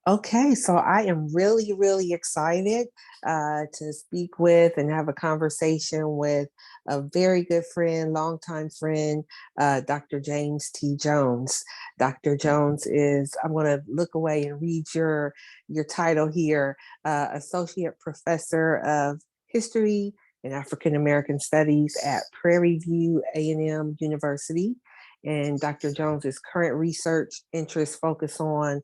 Okay, so I am really, really excited to speak with and have a conversation with a very good friend, longtime friend, Dr. James T. Jones. Dr. Jones is, I'm going to look away and read your title here, Associate Professor of History and African American Studies at Prairie View A&M University. And Dr. Jones's current research interests focus on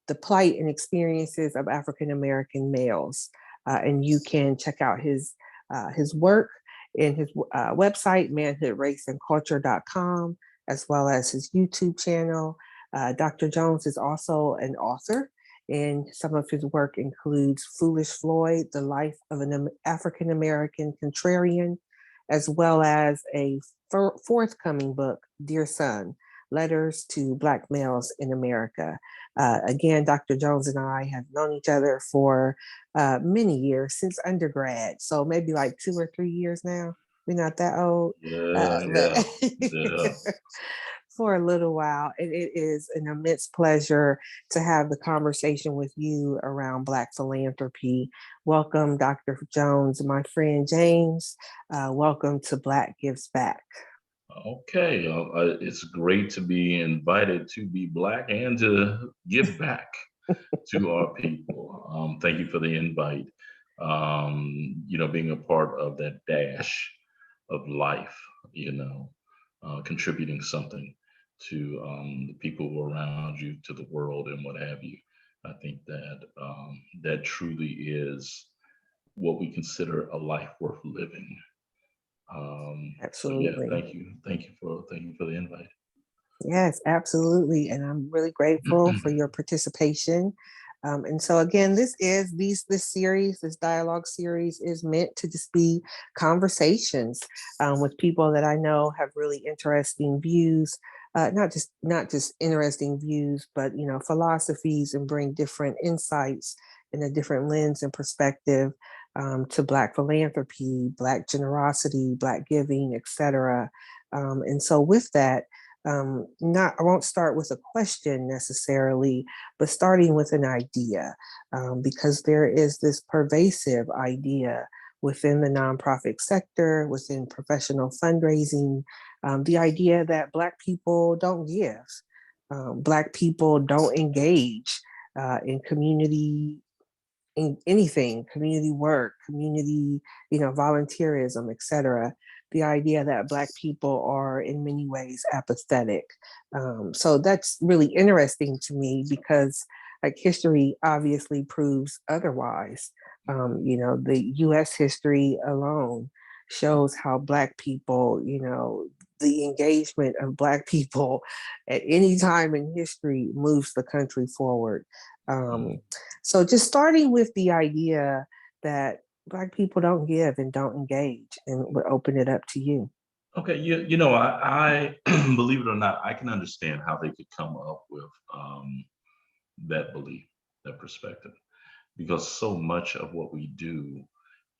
the plight and experiences of African American males. And you can check out his work in his website, manhoodraceandculture.com, as well as his YouTube channel. Dr. Jones is also an author, and some of his work includes Foolish Floyd, The Life of an African American Contrarian, as well as a forthcoming book, Dear Son, Letters to Black Males in America. Again, Dr. Jones and I have known each other for many years, since undergrad. So maybe like 2 or 3 years now. We're not that old, Yeah, but yeah, yeah. for a little while. And it is an immense pleasure to have the conversation with you around Black philanthropy. Welcome, Dr. Jones, my friend James. Welcome to Black Gives Back. Okay, it's great to be invited to be Black and to give back to our people. Thank you for the invite. Being a part of that dash of life, contributing something to the people who are around you, to the world, and what have you. I think that that truly is what we consider a life worth living. So yeah, Absolutely. thank you for the invite. Yes, absolutely. And I'm really grateful for your participation. And so again, this series, this dialogue series is meant to just be conversations with people that I know have really interesting views, not just interesting views, but philosophies, and bring different insights and a different lens and perspective to Black philanthropy, Black generosity, Black giving, etc. And so with that, not I won't start with a question necessarily, but starting with an idea, because there is this pervasive idea within the nonprofit sector, within professional fundraising, the idea that Black people don't give, Black people don't engage in community, in anything, community work, community, volunteerism, etc. The idea that Black people are in many ways apathetic. So that's really interesting to me because, like, history obviously proves otherwise. The U.S. history alone shows how Black people, the engagement of Black people at any time in history moves the country forward. Um, so just starting with the idea that Black people don't give and don't engage, and would open it up to you. Okay, I believe it or not, I can understand how they could come up with that belief, that perspective, because so much of what we do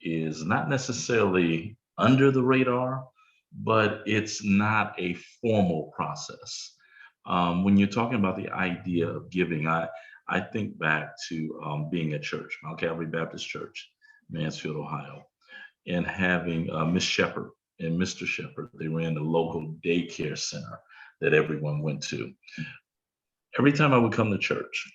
is not necessarily under the radar, but it's not a formal process. When you're talking about the idea of giving, I think back to being at church, Mount Calvary Baptist Church, Mansfield, Ohio, and having Miss Shepherd and Mr. Shepherd. They ran the local daycare center that everyone went to. Every time I would come to church,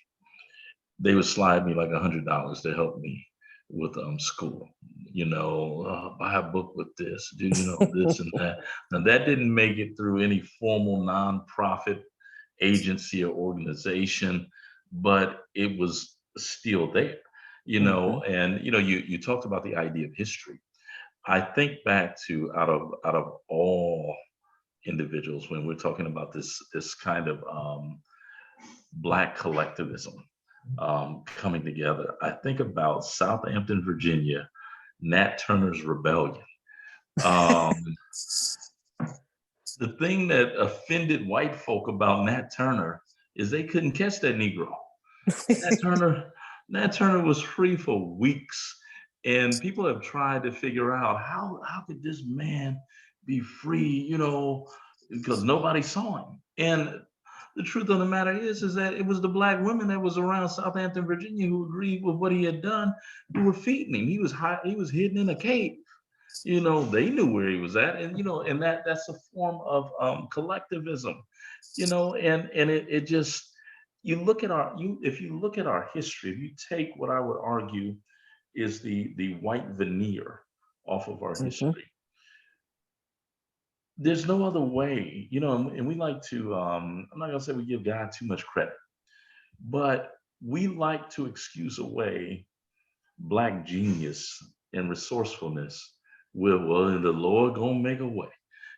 they would slide me like $100 to help me with school. Buy a book with this, do this and that. Now that didn't make it through any formal nonprofit agency or organization, but it was still there. Mhm. And you talked about the idea of history. I think back to out of all individuals when we're talking about this kind of Black collectivism coming together. I think about Southampton, Virginia, Nat Turner's Rebellion. Um, the thing that offended white folk about Nat Turner is they couldn't catch that Negro. Nat Turner, Nat Turner was free for weeks, and people have tried to figure out how could this man be free, because nobody saw him. And the truth of the matter is that it was the Black women that was around Southampton, Virginia, who agreed with what he had done, who were feeding him. He was hidden in a cave. They knew where he was at, and and that's a form of collectivism. And it just, if you look at our history, if you take what I would argue is the white veneer off of our Mhm. history, there's no other way, and we like to, I'm not gonna say we give God too much credit, but we like to excuse away Black genius and resourcefulness with, well, and the Lord gonna make a way,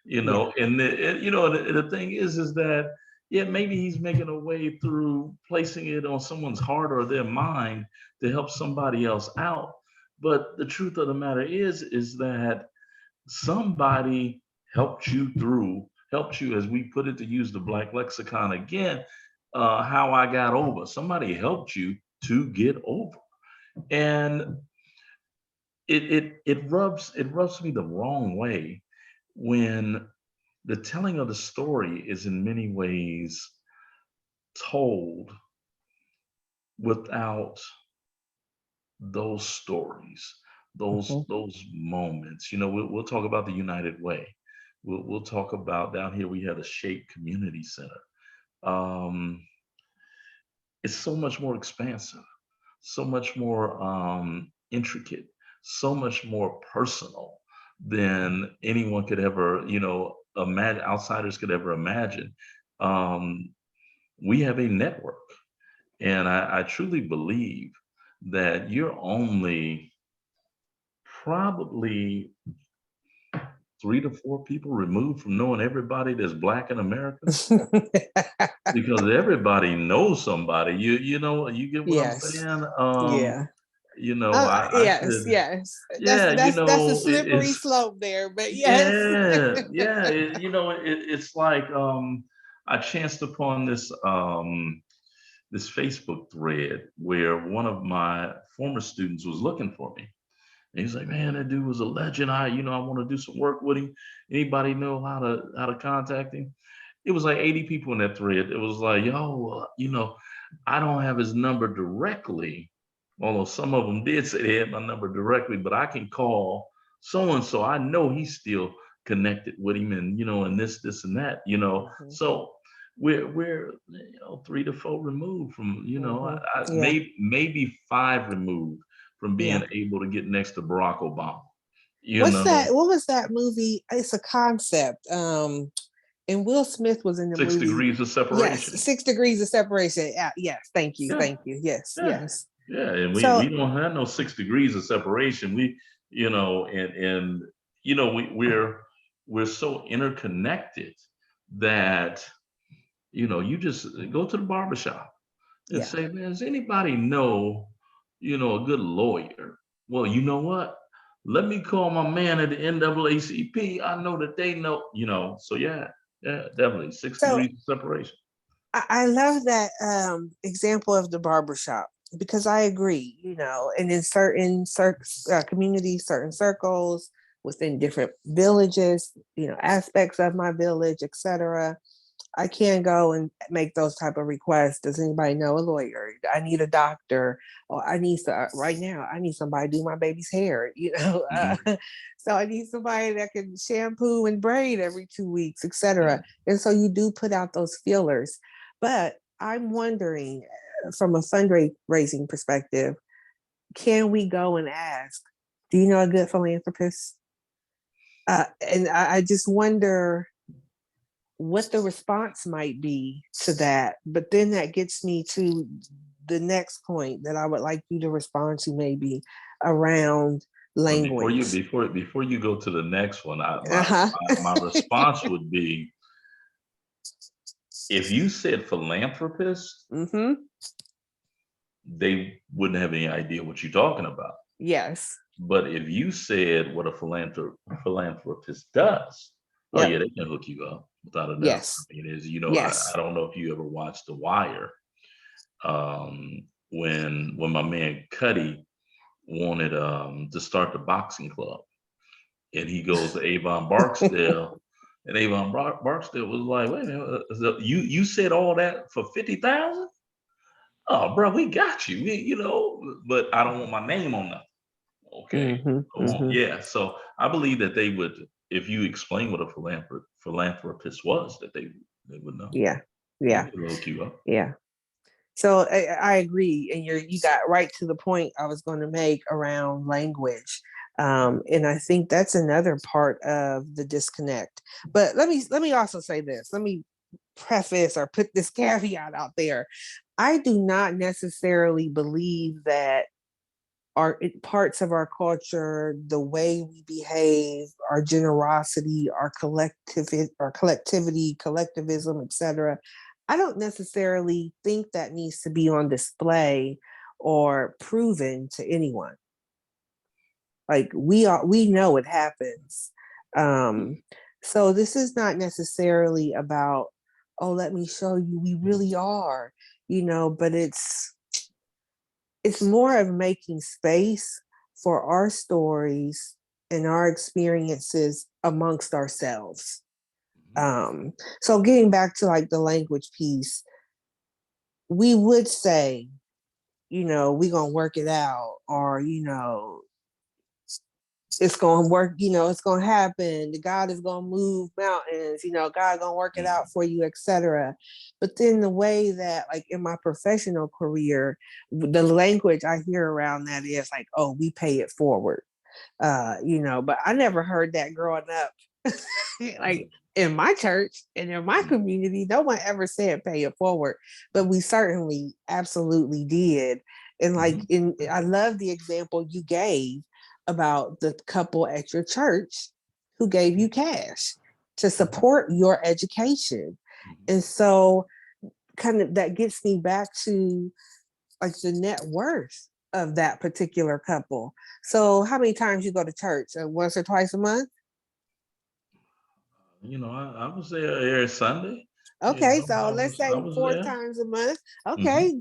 Yeah. and the thing is that, yeah, maybe he's making a way through placing it on someone's heart or their mind to help somebody else out. But the truth of the matter is that somebody helped you, as we put it, to use the Black lexicon again, how I got over. Somebody helped you to get over. And it rubs me the wrong way when the telling of the story is in many ways told without those stories, Mhm. those moments. We'll talk about the United Way. We'll talk about, down here we had a Shape Community Center. Um, it's so much more expansive, so much more intricate, so much more personal than anyone could ever, imagine, outsiders could ever imagine. Um, we have a network, and I truly believe that you're only probably 3 to 4 people removed from knowing everybody that's Black in America, because everybody knows somebody. You get what I'm Yes. saying? Yeah. I Yes, could, yes. yeah, That's a it, slippery it's slope there, but yes. yeah. It's like, I chanced upon this Facebook thread where one of my former students was looking for me. And he's like, man, that dude was a legend. I want to do some work with him. Anybody know how to contact him? It was like 80 people in that thread. It was like, yo, I don't have his number directly, although some of them did say they had my number directly, but I can call so and so. I know he's still connected with him, and and this and that. Mhm. So we're 3 to 4 removed from, Mhm. Yeah. maybe 5 removed from Yeah. being able to get next to Barack Obama. You What's know, that? What was that movie? It's a concept. And Will Smith was in the six movie. degrees of Yes, separation. 6 degrees of separation. Yeah, yes, thank you, Yeah, thank you. Yes, yeah, yes. yeah. And we So don't have no 6 degrees of separation. And we're so interconnected that you just go to the barbershop and yeah. say, man, does anybody know, a good lawyer? Well, you know what? Let me call my man at the NAACP. I know that they know, So yeah, yeah, definitely six So degrees of separation. I love that example of the barbershop because I agree, and in certain communities, certain circles, within different villages, aspects of my village, etc. I can't go and make those type of requests. Does anybody know a lawyer? I need a doctor, or right now. I need somebody to do my baby's hair. Mhm. So I need somebody that can shampoo and braid every 2 weeks, Yeah. etc. And so you do put out those feelers, but I'm wondering, from a fundraising perspective, can we go and ask? Do you know a good philanthropist? And I just wonder what the response might be to that. But then that gets me to the next point that I would like you to respond to, maybe around But before you language. before you go to the next one, Uh-huh. my response would be, if you said philanthropist, Mm-hmm. they wouldn't have any idea what you're talking about. Yes. But if you said what a philanthropist does, oh yeah, Yep. they can hook you up without a doubt. Yes. I mean, I Yes. don't know if you ever watched The Wire. When my man Cuddy wanted to start the boxing club, and he goes to Avon Barksdale And Avon Barksdale was like, wait a minute, you said all that for 50,000? Oh, bro, we got you. But I don't want my name on nothing. Okay. Mm-hmm, mm-hmm. Yeah. So I believe that they would, if you explain what a philanthropist was, that they would know. Yeah, They yeah, could hook you up. yeah. So I agree, and you got right to the point I was going to make around language, and I think that's another part of the disconnect. But let me also say this. Let me preface or put this caveat out there. I do not necessarily believe that our parts of our culture, the way we behave, our generosity, our collectivity, collectivism, etc. I don't necessarily think that needs to be on display or proven to anyone. Like we know it happens. So this is not necessarily about, oh, let me show you we really are, but it's more of making space for our stories and our experiences amongst ourselves. So getting back to like the language piece, we would say, we're gonna work it out, or it's gonna work, it's gonna happen. God is gonna move mountains, God gonna work it out for you, etc. But then the way that, like in my professional career, the language I hear around that is like, oh, we pay it forward. But I never heard that growing up. Like in my church and in my community, no one ever said pay it forward, but we certainly absolutely did. And like I love the example you gave about the couple at your church who gave you cash to support your education. And so kind of that gets me back to like the net worth of that particular couple. So how many times you go to church? Once or twice a month? I was there every Sunday. Okay, so let's I say was 4 times a month. there. Okay,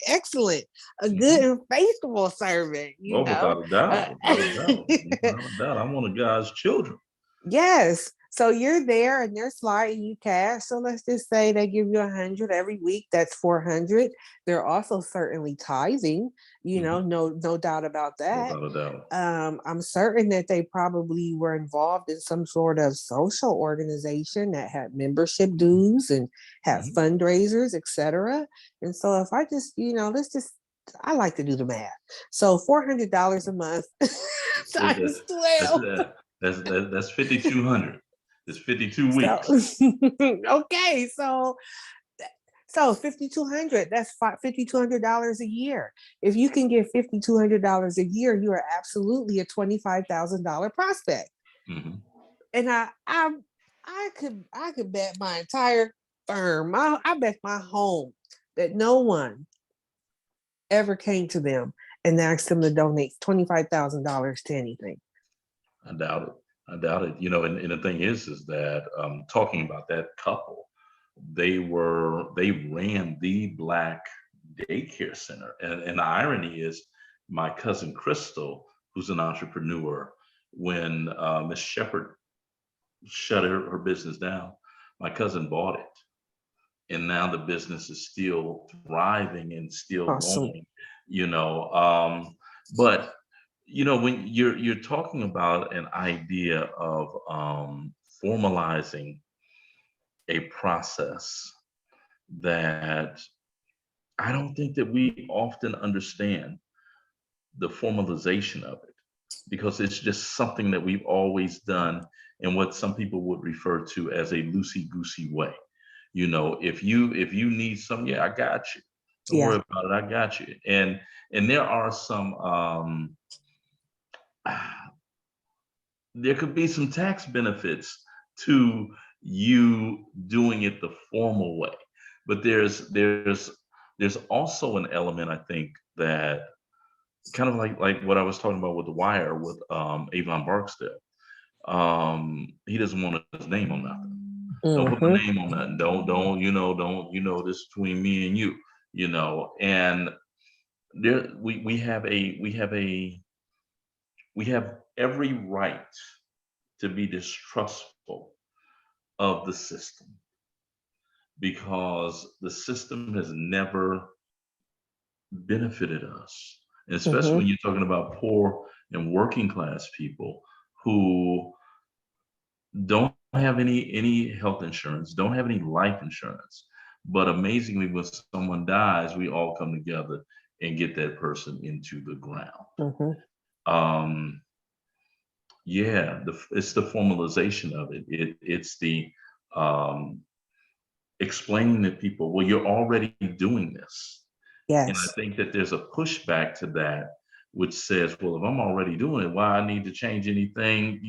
excellent. A good hmm and faithful servant, Oh, without a doubt, without a doubt, Uh, without a doubt. I'm one of God's children. Yes. So you're there and they're sliding you cash. So let's just say they give you 100 every week. That's 400. They're also certainly tithing, hmm no doubt about that. Without a doubt. I'm certain that they probably were involved in some sort of social organization that had membership dues and had hmm fundraisers, etc. And so if I just, I like to do the math. So $400 a month times That's 12. that's 5,200. It's 52 So weeks. okay, so 5,200. That's $5,200 a year. If you can get $5,200 a year, you are absolutely a $25,000 prospect. hmm And I could bet my entire firm, I bet my home that no one ever came to them and asked them to donate $25,000 to anything. I doubt it. I doubt it. And the thing is that talking about that couple, they ran the Black daycare center, and the irony is, my cousin Crystal, who's an entrepreneur, when Miss Shepherd shut her business down, my cousin bought it, and now the business is still thriving and still Awesome. going. You know, but when you're talking about an idea of formalizing a process that I don't think that we often understand the formalization of it, because it's just something that we've always done in what some people would refer to as a loosey goosey way. If you need some, yeah, I got you. Don't Yeah. worry about it, I got you. And there are some there could be some tax benefits to you doing it the formal way, but there's also an element, I think, that kind of like what I was talking about with the wire with Avon Barksdale. He doesn't want his name on nothing. Don't put my Mm-hmm. name on nothing. Don't this between me and you. And there we have every right to be distrustful of the system, because the system has never benefited us, and especially when Mm-hmm. you're talking about poor and working class people who don't have any health insurance, don't have any life insurance. But amazingly, when someone dies, we all come together and get that person into the ground. Mm-hmm. Um, yeah, it's the formalization of it. It's the um, explaining to people, well, you're already doing this. And I Yes. think that there's a pushback to that, which says, well, if I'm already doing it, why I need to change anything,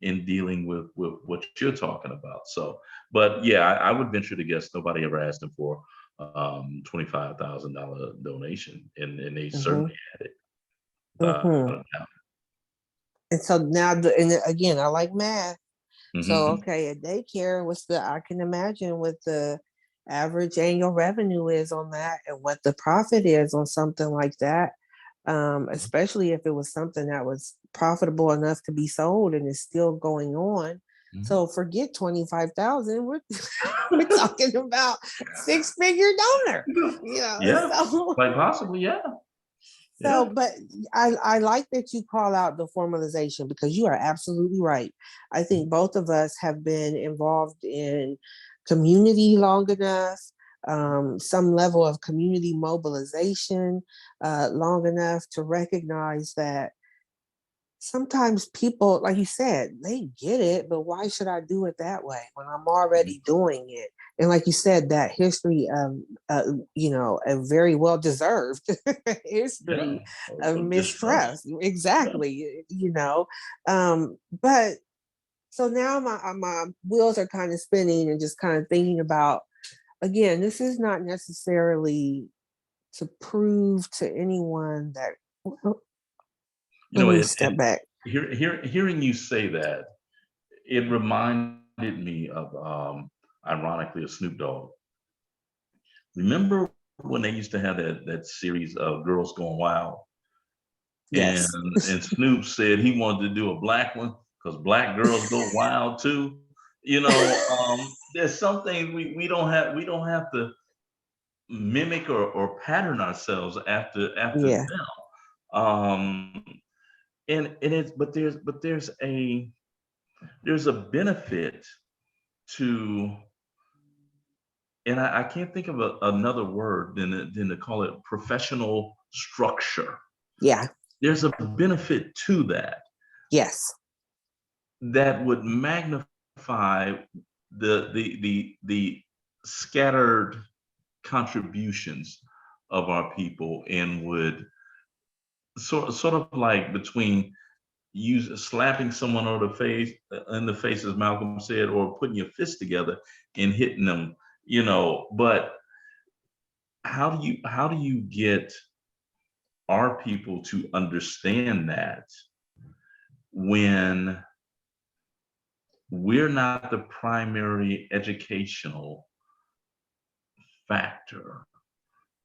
in dealing with what you're talking about. So, but yeah, I would venture to guess nobody ever asked them for $25,000 donation, and they Mm-hmm. certainly had it without Mm-hmm. a doubt. And so now, and again, I like math. So, Hmm. okay, at daycare, I can imagine what the average annual revenue is on that and what the profit is on something like that. Especially if it was something that was profitable enough to be sold and is still going on. Hmm. So forget 25,000. We're talking about 6-figure donor, Yeah, so like possibly, yeah, so, yeah. but I like that you call out the formalization because you are absolutely right. I think both of us have been involved in community long enough, some level of community mobilization long enough to recognize that sometimes people, like you said, they get it, but why should I do it that way when I'm already doing it? And like you said, that history of, a very well deserved Yeah, history of of distrust. mistrust. Yeah. Exactly. But so now my wheels are kind of spinning and just kind of thinking about, again, this is not necessarily to prove to anyone that, You let know, me and, step and back. hearing you say that, it reminded me of, ironically, of Snoop Dogg. Remember when they used to have that series of Girls Going Wild, and Yes. and Snoop said he wanted to do a black one because black girls go wild too. There's some things we don't have to mimic or pattern ourselves after Yeah. them. Um, and it's but there's a benefit to, and I can't think of another word than to call it professional structure. Yeah. There's a benefit to that Yes. that would magnify the scattered contributions of our people, and would sort of like between slapping someone on the face in the face, as Malcolm said, or putting your fist together and hitting them. But how do you get our people to understand that when we're not the primary educational factor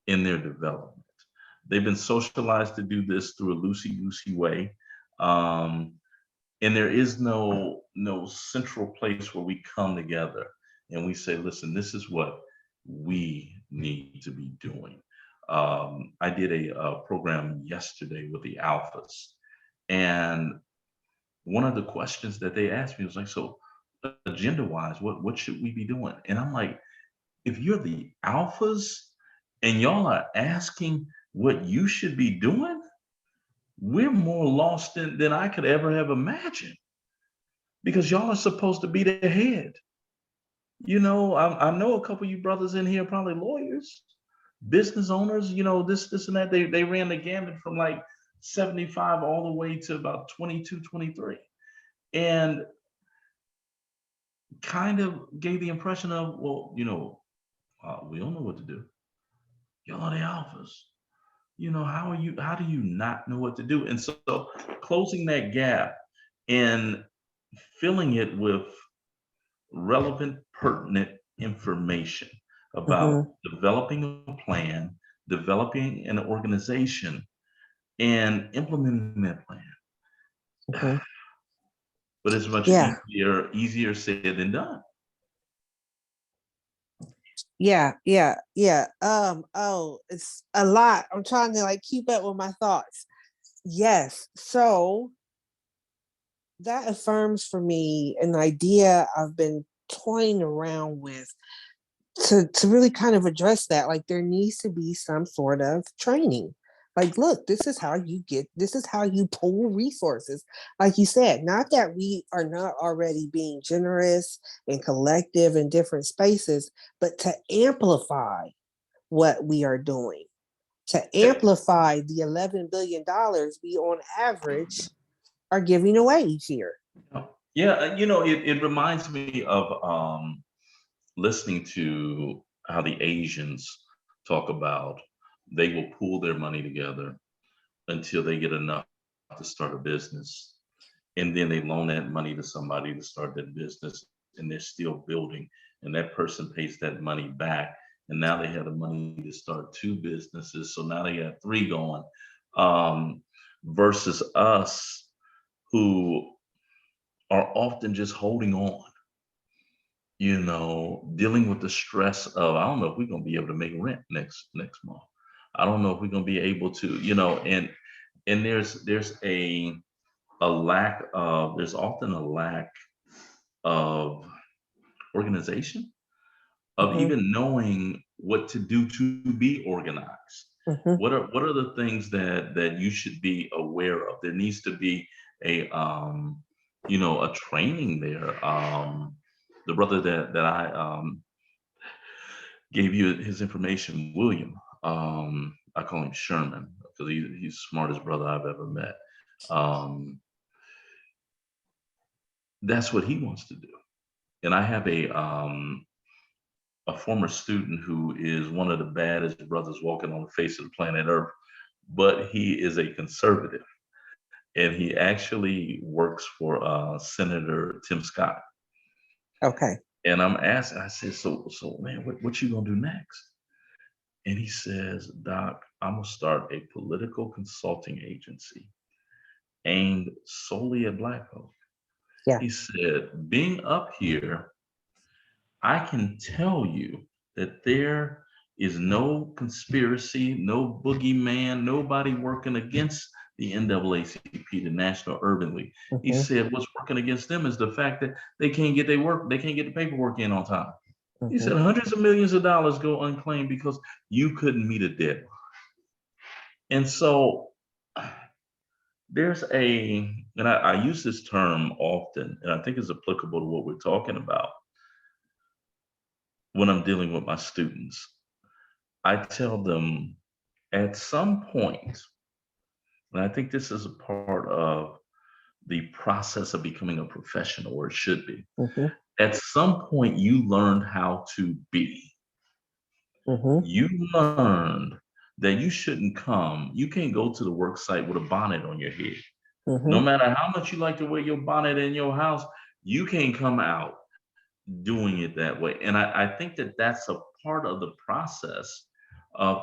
in their development? They've been socialized to do this through a loosey-goosey way. Um, and there is no central place where we come together and we say, listen, this is what we need to be doing. I did a program yesterday with the alphas, and one of the questions that they asked me was like, so agenda wise, what should we be doing? And I'm like, if you're the alphas and y'all are asking what you should be doing, we're more lost than I could ever have imagined, because y'all are supposed to be the head. I know a couple of you brothers in here, probably lawyers, business owners, this and that. They ran the gamut from like 75 all the way to about 22, 23. And kind of gave the impression of, well, we don't know what to do. Y'all are the alphas. How do you not know what to do? And so closing that gap and filling it with relevant, pertinent information about Mm-hmm. developing a plan, developing an organization, and implementing that plan. Mm-hmm. But it's much Yeah. easier said than done. Yeah. Oh, it's a lot. I'm trying to like keep up with my thoughts. Yes. So that affirms for me an idea I've been toying around with to really kind of address that. Like there needs to be some sort of training. Like, look, this is how you pool resources. Like you said, not that we are not already being generous and collective in different spaces, but to amplify what we are doing, to amplify the $11 billion we on average are giving away each year. Yeah, it reminds me of listening to how the Asians talk about they will pool their money together until they get enough to start a business. And then they loan that money to somebody to start that business, and they're still building. And that person pays that money back. And now they have the money to start two businesses. So now they got three going. Um, Versus us who are often just holding on, dealing with the stress of I don't know if we're gonna be able to make rent next month. I don't know if we're gonna be able to, and there's a lack of there's often a lack of organization, of Mm-hmm, even knowing what to do to be organized. mm-hmm, What are the things that you should be aware of? There needs to be a training there. The brother that I gave you his information, William. I call him Sherman because he's the smartest brother I've ever met. Um, that's what he wants to do. And I have a former student who is one of the baddest brothers walking on the face of the planet Earth, but he is a conservative, and he actually works for Senator Tim Scott. okay. And I'm asking, I said, so man, what you gonna do next? And he says, Doc, I'm gonna start a political consulting agency aimed solely at Black folk. Yeah. He said, being up here, I can tell you that there is no conspiracy, no boogeyman, nobody working against the NAACP, the National Urban League. He Mm-hmm, said what's working against them is the fact that they can't get their work, they can't get the paperwork in on time. He mm-hmm. said hundreds of millions of dollars go unclaimed because you couldn't meet a deadline. And so and I use this term often, and I think it's applicable to what we're talking about when I'm dealing with my students. I tell them at some point, and I think this is a part of the process of becoming a professional, or it should be. Mm-hmm. At some point, you learned how to be. Mm-hmm. You learned that you can't go to the work site with a bonnet on your head. No Mm-hmm. matter how much you like to wear your bonnet in your house, you can't come out doing it that way. And I think that that's a part of the process of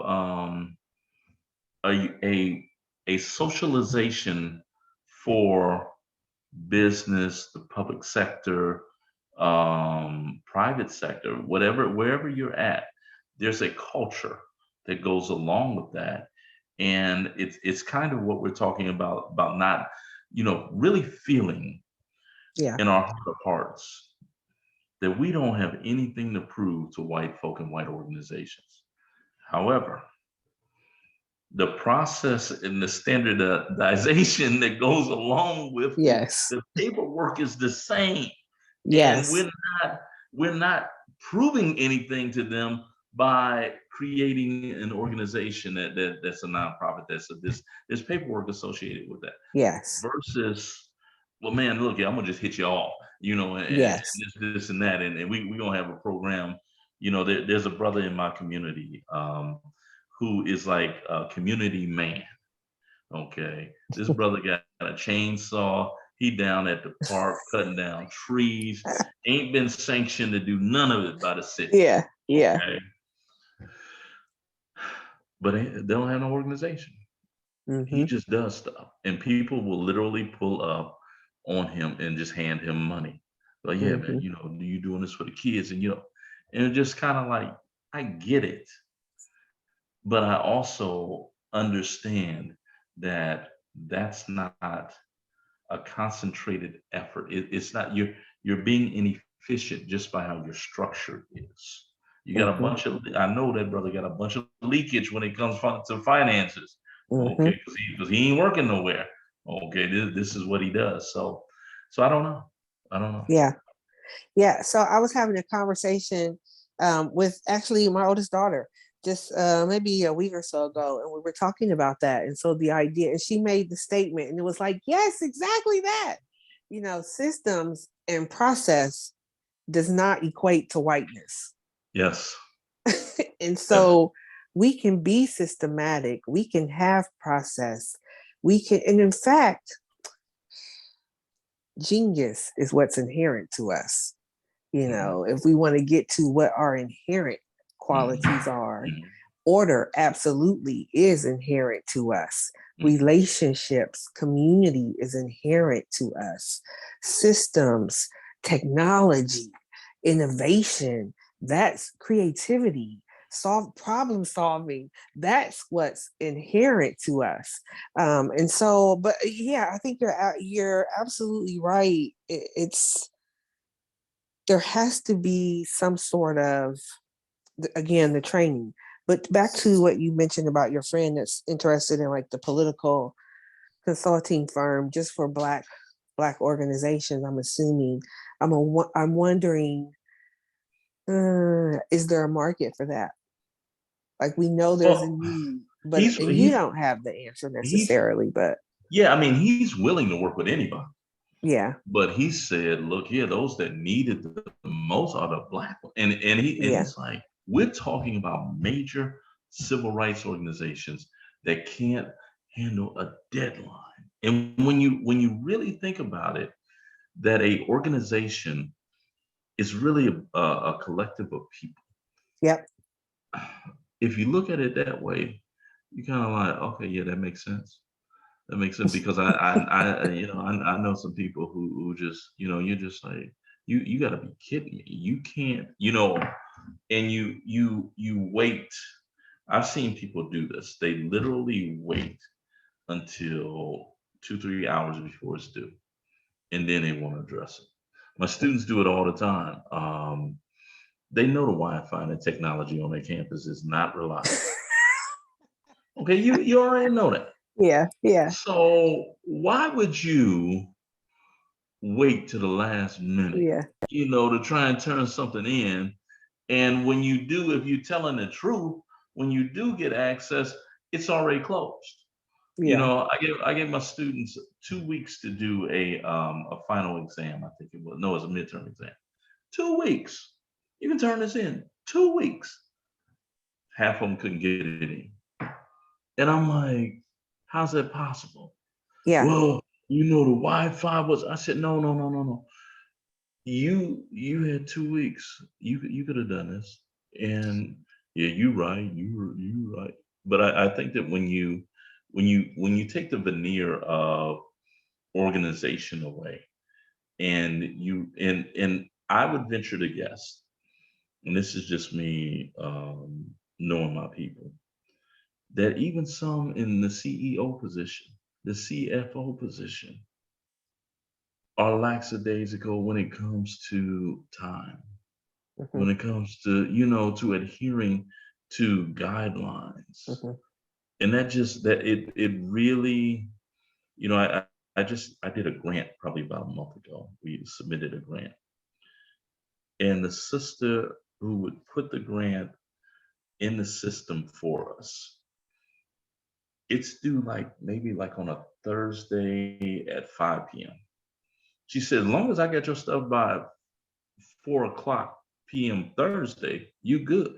a, a, a socialization for business, the public sector, private sector, wherever you're at. There's a culture that goes along with that, and it's kind of what we're talking about not, really feeling Yeah. in our heart of hearts that we don't have anything to prove to white folk and white organizations. However, the process and the standardization that goes along with Yes. the paperwork is the same, and Yes. we're not proving anything to them by creating an organization that's a nonprofit. There's paperwork associated with that. Yes. Versus, well, man, look, yeah, I'm gonna just hit you off, and Yes. this and that, and we gonna have a program. There's a brother in my community who is like a community man. Okay, this brother got a chainsaw. He down at the park cutting down trees. Ain't been sanctioned to do none of it by the city. Yeah. Yeah. Okay, but they don't have no organization. He Mm-hmm. just does stuff, and people will literally pull up on him and just hand him money. Like, yeah, man, Mm-hmm. you doing this for the kids, and it's just kind of like, I get it, but I also understand that that's not a concentrated effort. It's not you're being inefficient just by how your structure is. You got a Mm-hmm. bunch of I know that brother got a bunch of leakage when it comes to finances. Mm-hmm. Okay, because he ain't working nowhere. Okay, this is what he does. So I don't know. I don't know. Yeah. Yeah. So I was having a conversation with actually my oldest daughter just maybe a week or so ago, and we were talking about that. And so the idea, and she made the statement, and it was like, yes, exactly that. Systems and process does not equate to whiteness. Yes. And Yes. so we can be systematic, we can have process, we can, and in fact, genius is what's inherent to us. Mhm, If we want to get to what our inherent mhm, qualities are, mhm, order absolutely is inherent to us. mhm, Relationships, community is inherent to us. Systems, technology, innovation, that's creativity, problem solving. That's what's inherent to us. And so, but yeah, I think you're absolutely right. It's there has to be some sort of, again, the training. But back to what you mentioned about your friend that's interested in like the political consulting firm just for black organizations. I'm assuming. I'm wondering, is there a market for that? Like, we know there's a Well, need, but he's and you he's don't have the answer he's necessarily, but yeah. I mean, he's willing to work with anybody. yeah, But he said, "Look here, those that needed the most are the black ones." And yeah, he's like, "We're talking about major civil rights organizations that can't handle a deadline." And when you really think about it, that a organization is really a collective of people. yep, If you look at it that way, you kind of like, okay, yeah, that makes sense. That makes sense because I know some people who just you're just like you got to be kidding me. You can't and you wait. I've seen people do this. They literally wait until 2-3 hours before it's due, and then they want to address it. My students do it all the time. They know the Wi-Fi and the technology on their campus is not reliable. Okay, you already know that. yeah, yeah, So why would you wait to the last minute, yeah, to try and turn something in? And when you do, if you're telling the truth, when you do get access, it's already closed. yeah, I give my students 2 weeks to do a final exam. I think it was no, it's a midterm exam. 2 weeks. You can turn this in. 2 weeks. Half of them couldn't get it in. And I'm like, how's that possible? yeah, Well, the Wi-Fi was. I said, no, no, no, no, no. You had 2 weeks. You could have done this. And yeah, you right. You right. But I think that when you take the veneer of organization away, and I would venture to guess, and this is just me knowing my people, that even some in the CEO position, the CFO position, are lackadaisical when it comes to time, hmm, when it comes to to adhering to guidelines, hmm, and that just that it really, I did a grant probably about a month ago. We submitted a grant, and the sister who would put the grant in the system for us, it's due like maybe like on a Thursday at 5 p.m. She said, as long as I get your stuff by 4 o'clock p.m. Thursday, you good.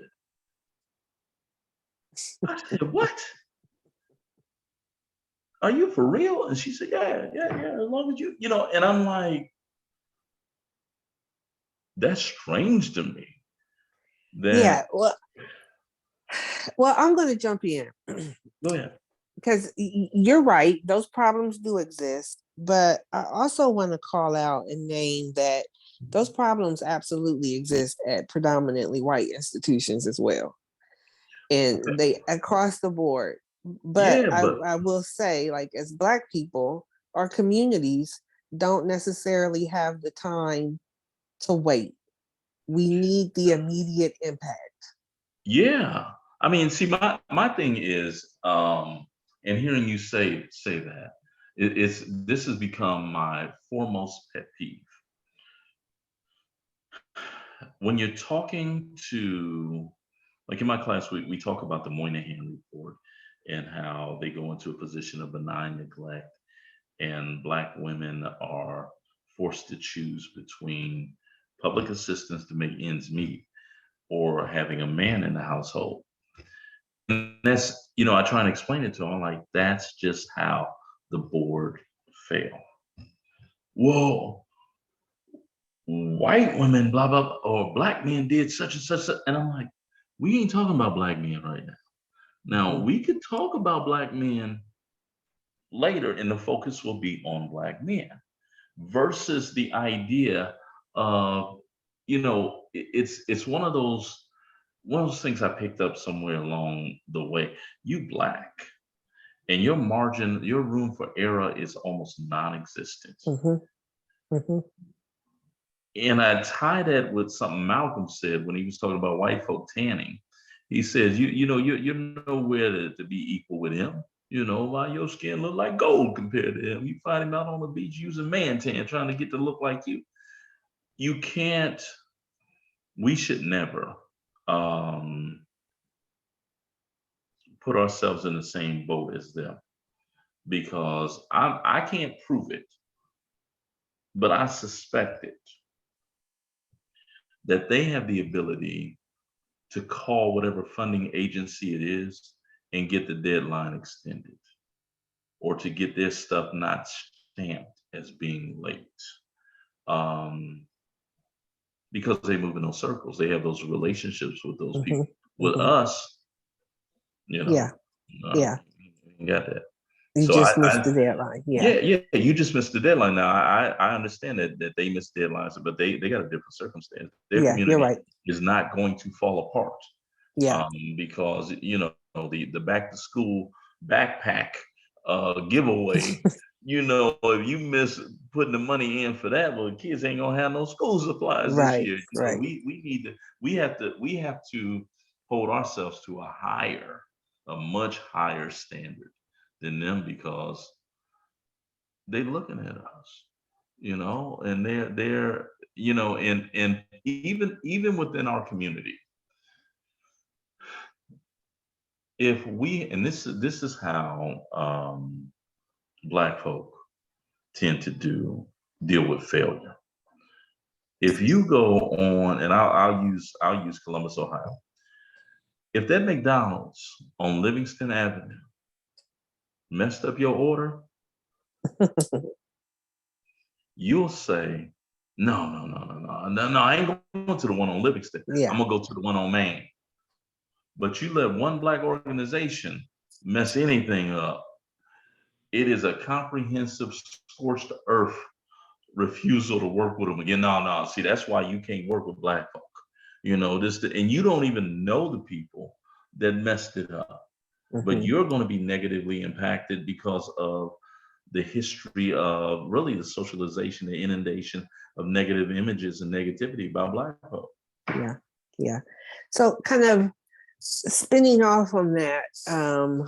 I said, what? Are you for real? And she said, yeah, yeah, yeah. As long as and I'm like, that's strange to me. yeah. That Well, I'm going to jump in Go ahead. because you're right. Those problems do exist, but I also want to call out and name that those problems absolutely exist at predominantly white institutions as well. Okay. And they across the board. But Yeah, but I will say, like, as Black people, our communities don't necessarily have the time to wait. We need the immediate impact. yeah. I mean, see, my thing is, and hearing you say that, it's this has become my foremost pet peeve. When you're talking to, like in my class, we talk about the Moynihan report and how they go into a position of benign neglect, and Black women are forced to choose between public assistance to make ends meet or having a man in the household. And that's, I try and explain it to them. I'm like, that's just how the board fail. Whoa, white women, blah, blah, blah, or Black men did such and such. And I'm like, we ain't talking about Black men right now. Now, we could talk about Black men later, and the focus will be on Black men versus the idea of, it's one of those things I picked up somewhere along the way. You Black, and your margin, your room for error is almost non-existent. Mm-hmm. Mm-hmm. And I tie that with something Malcolm said when he was talking about white folk tanning. He says, you're nowhere to be equal with him. Why your skin look like gold compared to him. You find him out on the beach using man tan, trying to get to look like you. You can't, we should never put ourselves in the same boat as them, because I can't prove it, but I suspect it, that they have the ability to call whatever funding agency it is and get the deadline extended, or to get their stuff not stamped as being late. Because they move in those circles, they have those relationships with those Mm-hmm. people. With Mm-hmm. us, Yeah. Yeah. you got that. You So just missed the deadline. Yeah. yeah, you just missed the deadline. Now I understand that they missed deadlines, but they got a different circumstance. Their Yeah, you're community right. is not going to fall apart. Yeah. Because the back to school backpack giveaway. If you miss putting the money in for that, well, the kids ain't gonna have no school supplies this Right. year. Right. We have to hold ourselves to a much higher standard than them, because they're looking at us, and they're and even within our community, if we, and this is how Black folk tend to deal with failure. If you go on, and I'll use Columbus, Ohio. If that McDonald's on Livingston Avenue messed up your order, you'll say, no, no, no, no, no, no, no, I ain't going to the one on Livingston. Yeah. I'm gonna go to the one on Main. But you let one Black organization mess anything up, it is a comprehensive scorched earth refusal to work with them again. No, no. See, that's why you can't work with Black folk. And you don't even know the people that messed it up. But Mm-hmm. you're going to be negatively impacted because of the history of really the socialization, the inundation of negative images and negativity about Black folk. Yeah. Yeah. So kind of spinning off on that, Mhm.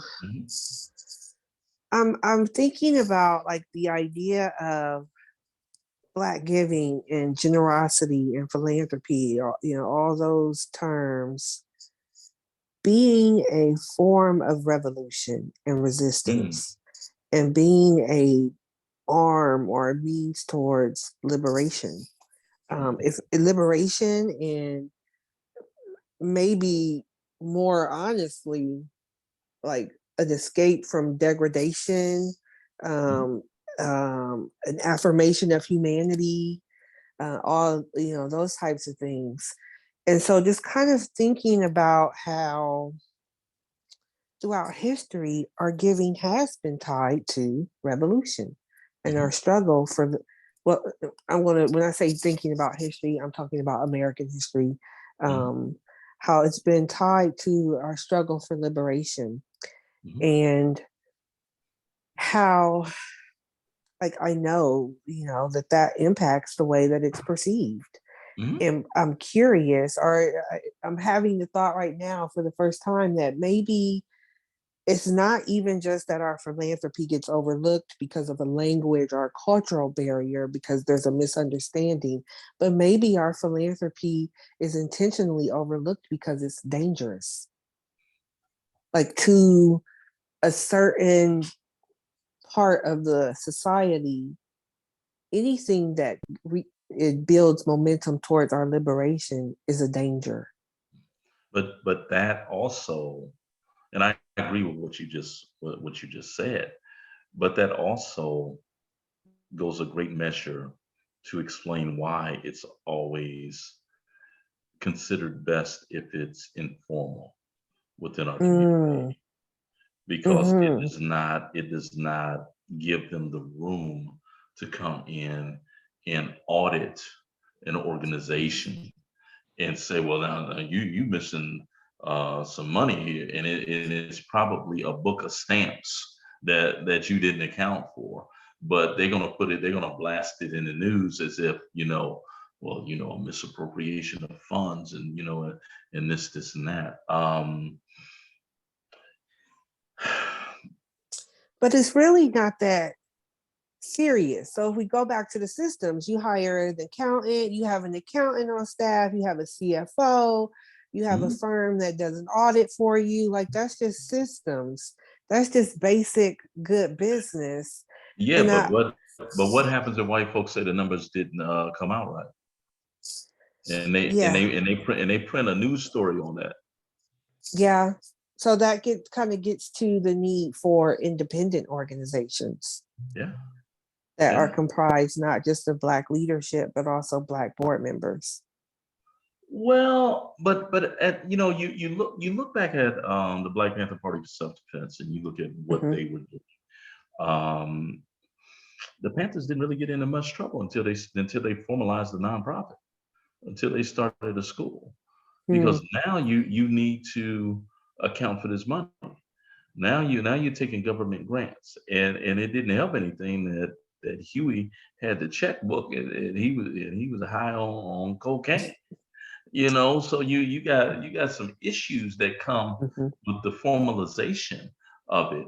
I'm thinking about like the idea of Black giving and generosity and philanthropy, or all those terms being a form of revolution and resistance, and being a arm or a means towards liberation. It's liberation, and maybe more honestly, like an escape from degradation, an affirmation of humanity, all those types of things. And so just kind of thinking about how throughout history our giving has been tied to revolution and our struggle for well, when I say thinking about history, I'm talking about American history, Mhm, how it's been tied to our struggle for liberation, mhm, and how, like, I know, that impacts the way that it's perceived. mhm. And I'm curious, or I'm having the thought right now for the first time that maybe it's not even just that our philanthropy gets overlooked because of a language or a cultural barrier because there's a misunderstanding, but maybe our philanthropy is intentionally overlooked because it's dangerous. Like, to a certain part of the society, anything that it builds momentum towards our liberation is a danger. But that also, and I agree with what you just said, but that also goes a great measure to explain why it's always considered best if it's informal within our Mm, community, because it mm-hmm, does not it does not give them the room to come in and audit an organization and say, well, now you missing some money here, and it's probably a book of stamps that you didn't account for, but they're gonna blast it in the news as if, well, a misappropriation of funds, and and this and that. but it's really not that serious. So if we go back to the systems, you hire an accountant, you have an accountant on staff, you have a CFO, you have a Mhm. firm that does an audit for you. Like, that's just systems. That's just basic good business. Yeah, And but what happens if white folks say the numbers didn't come out right, and they and yeah, they and they print a news story on that? yeah. So that kind of gets to the need for independent organizations Yeah, that are yeah. comprised not just of Black leadership, but also Black board members. Well, but you look back at the Black Panther Party for self-defense, and you look at what Mm-hmm. they were doing. Um, the Panthers didn't really get into much trouble until they formalized the nonprofit, until they started a school, because Mm-hmm. now you need to account for this money. Now you're taking government grants, and it didn't help anything that Huey had the checkbook, and he was high on cocaine. So you got some issues that come Mm-hmm. with the formalization of it.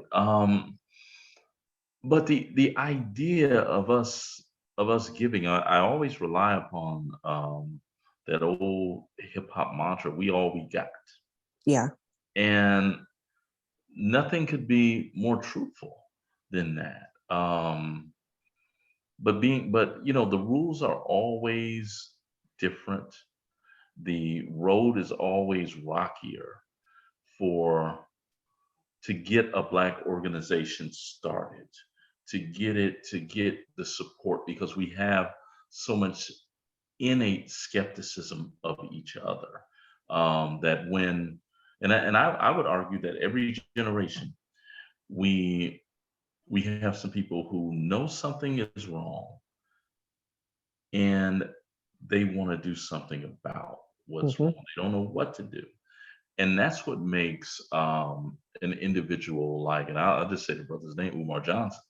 But the idea of us giving, I always rely upon that old hip hop mantra: "We all we got," Yeah. and nothing could be more truthful than that. But the rules are always different. The road is always rockier for to get a black organization started, to get the support, because we have so much innate skepticism of each other, that when and I would argue that every generation we we have some people who know something is wrong, and they want to do something about what's Mm-hmm. wrong. They don't know what to do. And that's what makes an individual, like, and I'll just say the brother's name, Umar Johnson,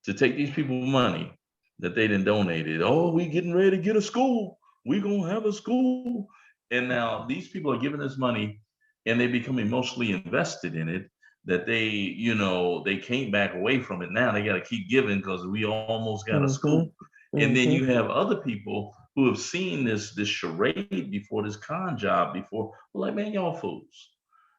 to take these people money that they didn't donated. Oh, we getting ready to get a school. We gonna have a school. And now these people are giving us money, and they become emotionally invested in it, that they can't back away from it. Now they got to keep giving because we almost got a Mm-hmm. school. And then Mm-hmm. you have other people who have seen this charade before, this con job before. Well, like, man, y'all fools.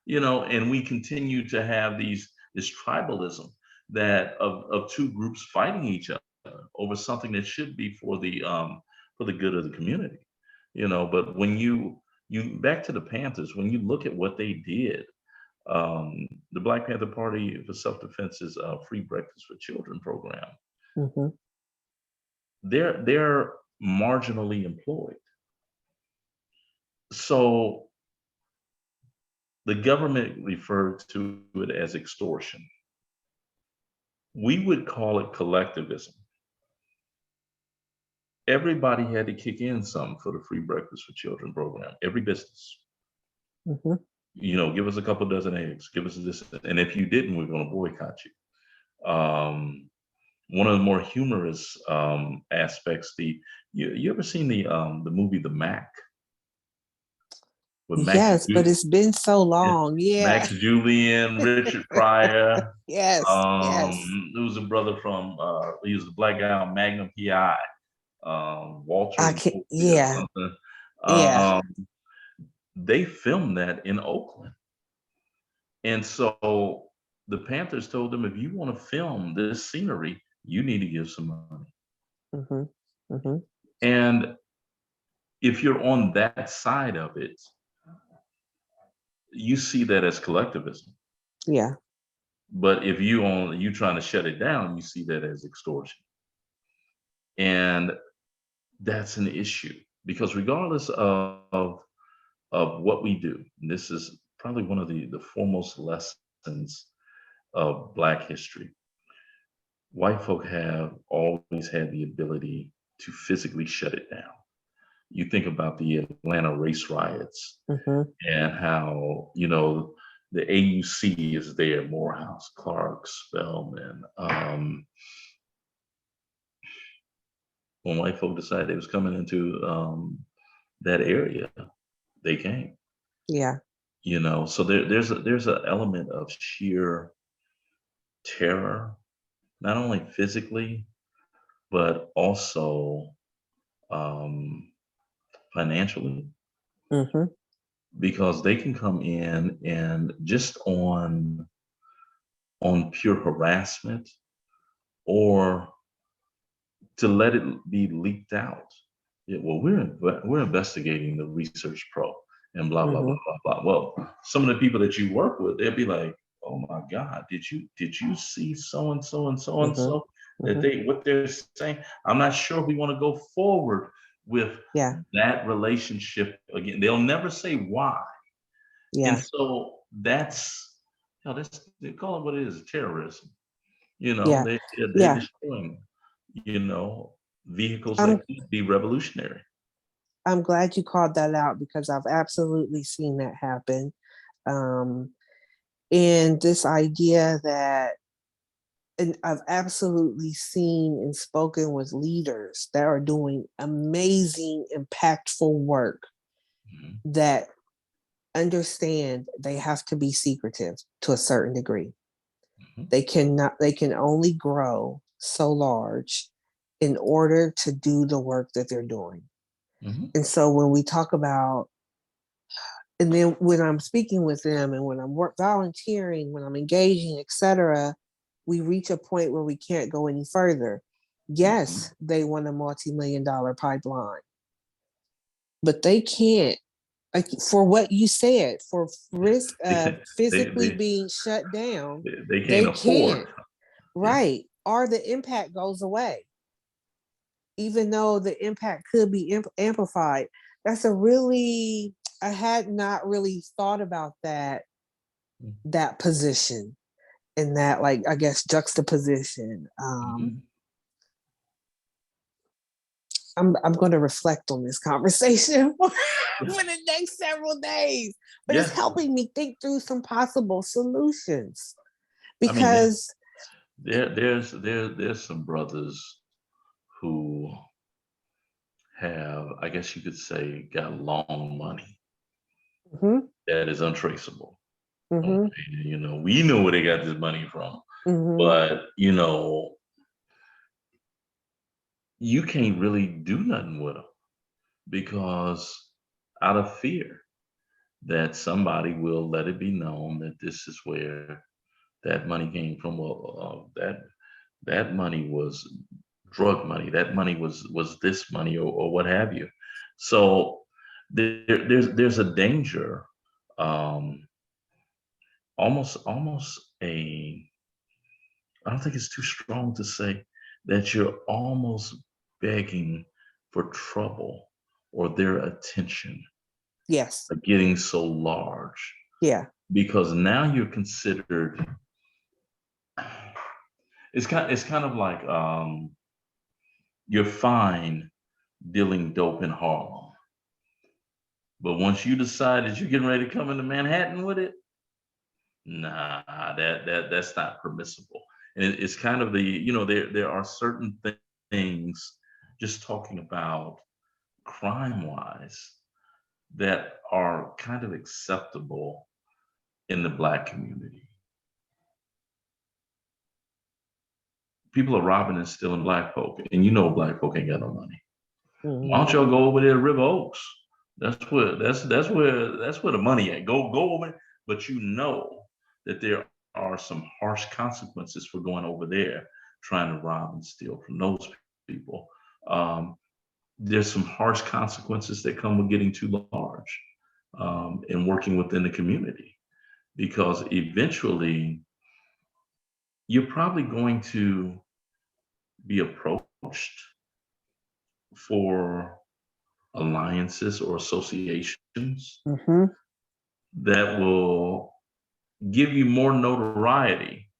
And we continue to have this tribalism, that of two groups fighting each other over something that should be for the good of the community. But when you back to the Panthers, when you look at what they did, the Black Panther Party for Self-Defense's free breakfast for children program, Mm-hmm. they're marginally employed. So the government referred to it as extortion. We would call it collectivism. everybody had to kick in something for the free breakfast for children program. Every business, Mm-hmm. give us a couple dozen eggs, give us this, and if you didn't, we're going to boycott you. One of the more humorous aspects, you ever seen the movie The Mac with Yes, but it's been so long. Yeah. Max Julian, Richard Pryor? Yes. Yes. There was a brother from he was the black guy on Magnum PI, Walter I and can. Sophie or Yeah. something. Yeah. Um, they filmed that in Oakland, and so the Panthers told them, if you want to film this scenery, you need to give some money. Mm-hmm. Mm-hmm. And if you're on that side of it, you see that as collectivism. Yeah. But if you trying to shut it down, you see that as extortion. And that's an issue because regardless of what we do, and this is probably one of the foremost lessons of Black history. White folk have always had the ability to physically shut it down. You think about the Atlanta race riots Mm-hmm. and how, the AUC is there, Morehouse, Clark, Spelman. When white folk decided they was coming into that area, they came. Yeah. So there's an element of sheer terror, not only physically, but also um, financially, Mm-hmm. because they can come in and just on pure harassment or to let it be leaked out. Yeah, well, we're investigating the Research Pro and blah blah Mm-hmm. blah blah blah. Well, some of the people that you work with, they'll be like, "Oh my God, did you see so and so and so and Mm-hmm. so that Mm-hmm. what they're saying? I'm not sure we want to go forward with Yeah. that relationship again." They'll never say why, and Yeah. so that's they call it what it is, terrorism. Yeah. They're Yeah. destroying, you know, vehicles that I'm could be revolutionary. I'm glad you called that out because I've absolutely seen that happen. Um, and this idea that, and I've absolutely seen and spoken with leaders that are doing amazing, impactful work Mhm, that understand they have to be secretive to a certain degree. mhm, They can only grow so large in order to do the work that they're doing. mhm, And so when we talk about, and then when I'm speaking with them and when I'm volunteering, when I'm engaging, etc., we reach a point where we can't go any further. mhm. Yes, they want a multi-million-dollar pipeline, but they can't, like, for what you said, for risk of They, physically they, being shut down, they can't they afford. can't. Yeah. Right. Or the impact goes away, even though the impact could be amplified. That's a really, I had not really thought about that position and that, like, I guess, juxtaposition. Mhm. I'm going to reflect on this conversation for the next several days, but it's Yeah. helping me think through some possible solutions I mean, yeah. because There's some brothers who have, I guess you could say, got long money mm-hmm, that is untraceable. Okay. mm-hmm, We know where they got this money from, mm-hmm, but you can't really do nothing with them because out of fear that somebody will let it be known that this is where that money came from. Well, that money was drug money. That money was this money or what have you. So there's a danger, um, almost a. I don't think it's too strong to say that you're almost begging for trouble or their attention yes, getting so large yeah, because now you're considered. It's kind of like you're fine dealing dope in Harlem. But once you decide that you're getting ready to come into Manhattan with it, nah, that's not permissible. And it's kind of the, there are certain things, just talking about crime wise, that are kind of acceptable in the Black community. People are robbing and stealing Black folk, and Black folk ain't got no money. Why don't y'all go over there to River Oaks? That's where the money at. Go over there. But that there are some harsh consequences for going over there trying to rob and steal from those people. There's some harsh consequences that come with getting too large and working within the community, because eventually you're probably going to be approached for alliances or associations that will give you more notoriety,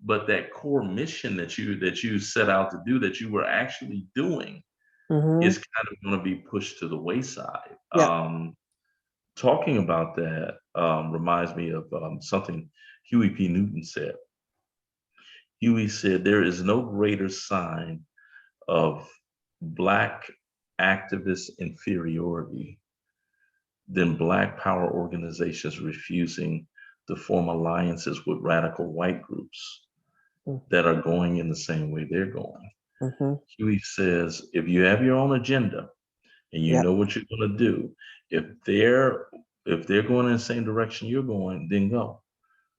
but that core mission that you set out to do, that you were actually doing, is kind of going to be pushed to the wayside. Yeah. Talking about that reminds me of something Huey P. Newton said. Huey said, "There is no greater sign of Black activist inferiority than Black power organizations refusing to form alliances with radical white groups that are going in the same way they're going." Huey says, if you have your own agenda and you know what you're going to do, if they're going in the same direction you're going, then go.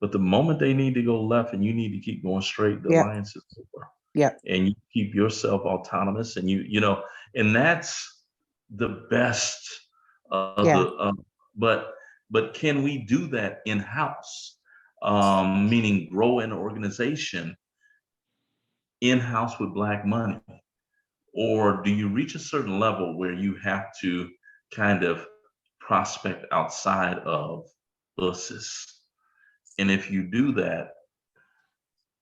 But the moment they need to go left and you need to keep going straight, the alliance is over. And you keep yourself autonomous, and and that's the best of the. But can we do that in house? Meaning grow an organization in house with Black money, or do you reach a certain level where you have to kind of prospect outside of buses? And if you do that,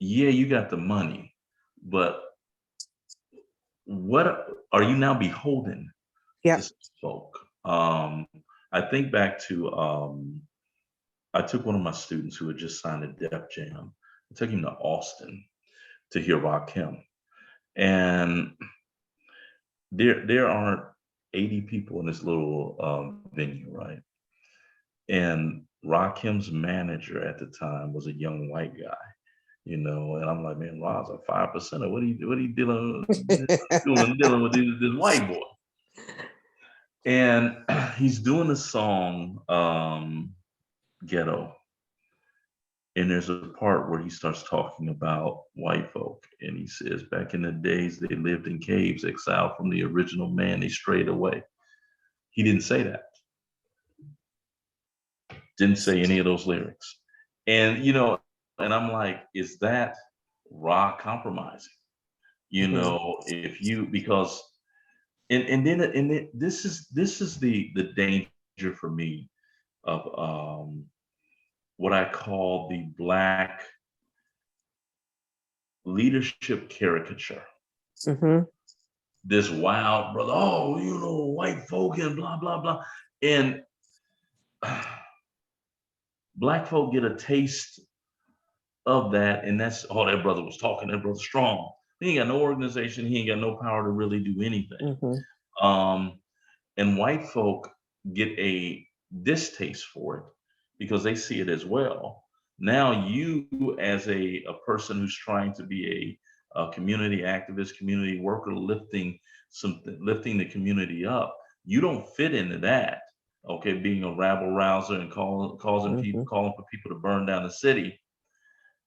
you got the money, but what are you now beholden to folk? I think back to I took one of my students who had just signed a Def Jam. I took him to Austin to hear Rakim, and there aren't 80 people in this little venue, right? And Rakim's manager at the time was a young white guy, and I'm like, man, Rod's a 5%. What are you dealing with this white boy? And he's doing the song Ghetto. And there's a part where he starts talking about white folk. And he says, back in the days, they lived in caves, exiled from the original man. They strayed away. He didn't say that. Didn't say any of those lyrics. And, and I'm like, is that raw compromising? If you, because, and then this is the danger for me of what I call the Black leadership caricature. This wild brother, white folk and blah, blah, blah. And Black folk get a taste of that, and that's, that brother was talking, that brother's strong. He ain't got no organization, he ain't got no power to really do anything. And white folk get a distaste for it because they see it as well. Now you, as a person who's trying to be a community activist, community worker, lifting the community up, you don't fit into that. Okay, being a rabble rouser and calling for people to burn down the city.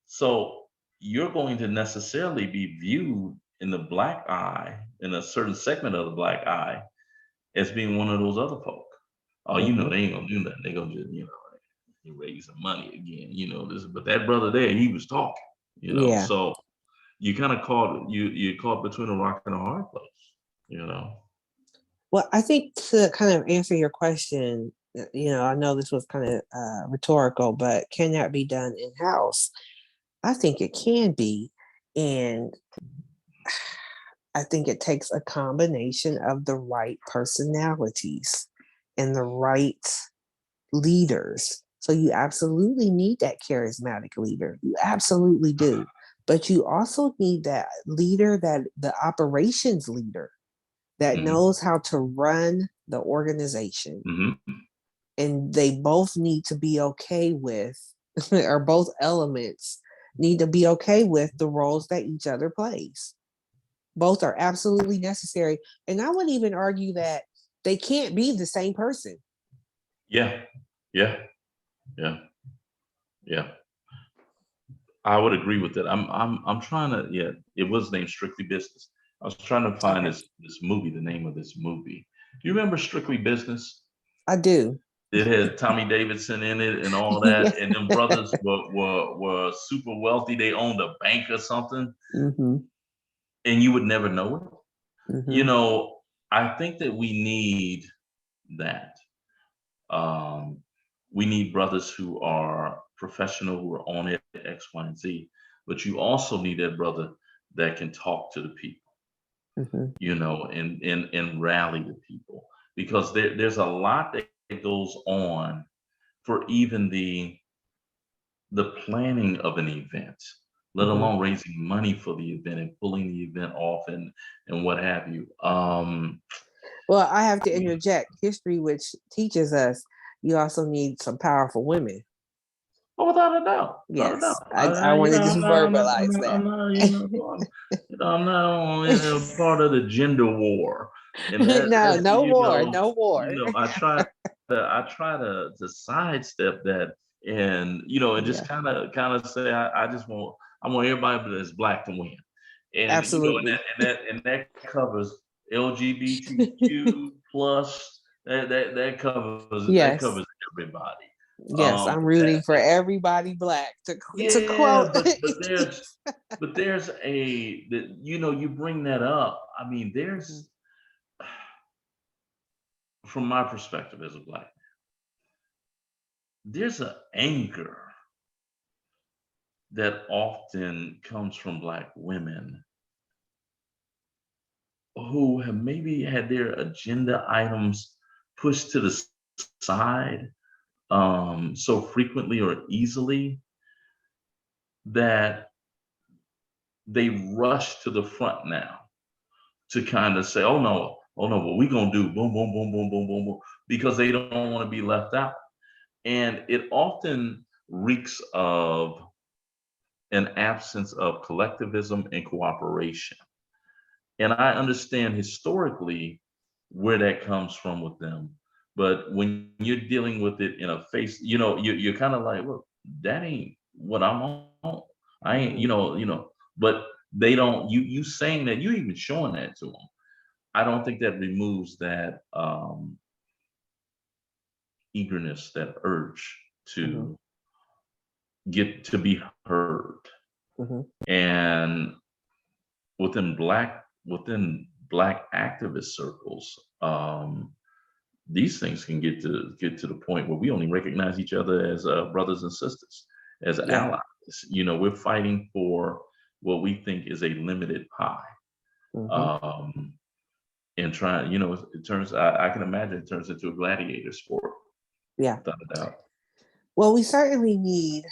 So you're going to necessarily be viewed in the Black eye, in a certain segment of the Black eye, as being one of those other folk. They ain't gonna do nothing. They gonna just, raise some money again, but that brother there, he was talking, so you kind of you're caught between a rock and a hard place. Well, I think to kind of answer your question, I know this was kind of rhetorical, but can that be done in-house? I think it can be. And I think it takes a combination of the right personalities and the right leaders. So you absolutely need that charismatic leader. You absolutely do. But you also need that leader, that the operations leader that knows how to run the organization. And they both need to be okay with, or both elements need to be okay with the roles that each other plays. Both are absolutely necessary. And I would even argue that they can't be the same person. Yeah. I would agree with that. I'm trying to, it was named Strictly Business. I was trying to find this movie, the name of this movie. Do you remember Strictly Business? I do. It had Tommy Davidson in it and all Yeah. that. And them brothers were super wealthy. They owned a bank or something. And you would never know it. You know, I think that we need that. We need brothers who are professional, who are on it, X, Y, and Z. But you also need that brother that can talk to the people, you know, and rally the people. Because there's a lot that goes on for even the planning of an event, let alone raising money for the event and pulling the event off and what have you. Well, I have to interject history, which teaches us you also need some powerful women. Oh, without a doubt. Yes, I You want to know, just verbalize that. I'm not on a part of the gender war, and that's No war, no you war. know, I try to sidestep that, and and just kind of say I want everybody that's black to win, and Absolutely. and that covers LGBTQ plus. That Yes. covers everybody. Yes, I'm rooting for everybody black to quote. But there's you bring that up. I mean, there's from my perspective as a black man, there's an anger that often comes from black women who have maybe had their agenda items pushed to the side so frequently or easily that they rush to the front now to kind of say, oh no, what we gonna do, boom, boom, boom, boom, boom, boom, boom, because they don't want to be left out. And it often reeks of an absence of collectivism and cooperation. And I understand historically where that comes from with them. But when you're dealing with it in a face, you're kind of like, look, that ain't what I'm on. I ain't, but they don't, you saying that, you even showing that to them. I don't think that removes that eagerness, that urge to get to be heard. And within black activist circles, these things can get to the point where we only recognize each other as brothers and sisters, as allies. We're fighting for what we think is a limited pie. And trying, it turns, I can imagine it turns into a gladiator sport. Yeah. Without a doubt. Well, we certainly need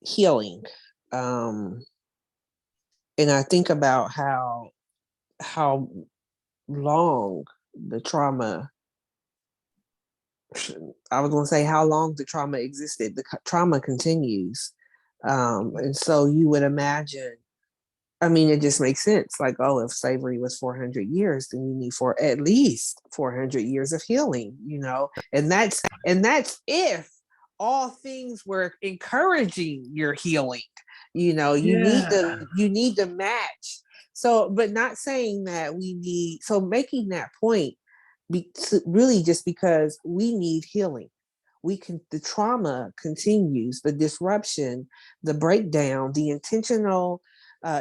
healing. And I think about how long the trauma, I was going to say how long the trauma existed. The trauma continues. And so you would imagine, I mean, it just makes sense. Like, oh, if slavery was 400 years, then you need for at least 400 years of healing, and that's if all things were encouraging your healing. You need to match. So, but not saying that we need. So making that point, really just because we need healing. The trauma continues, the disruption, the breakdown, the intentional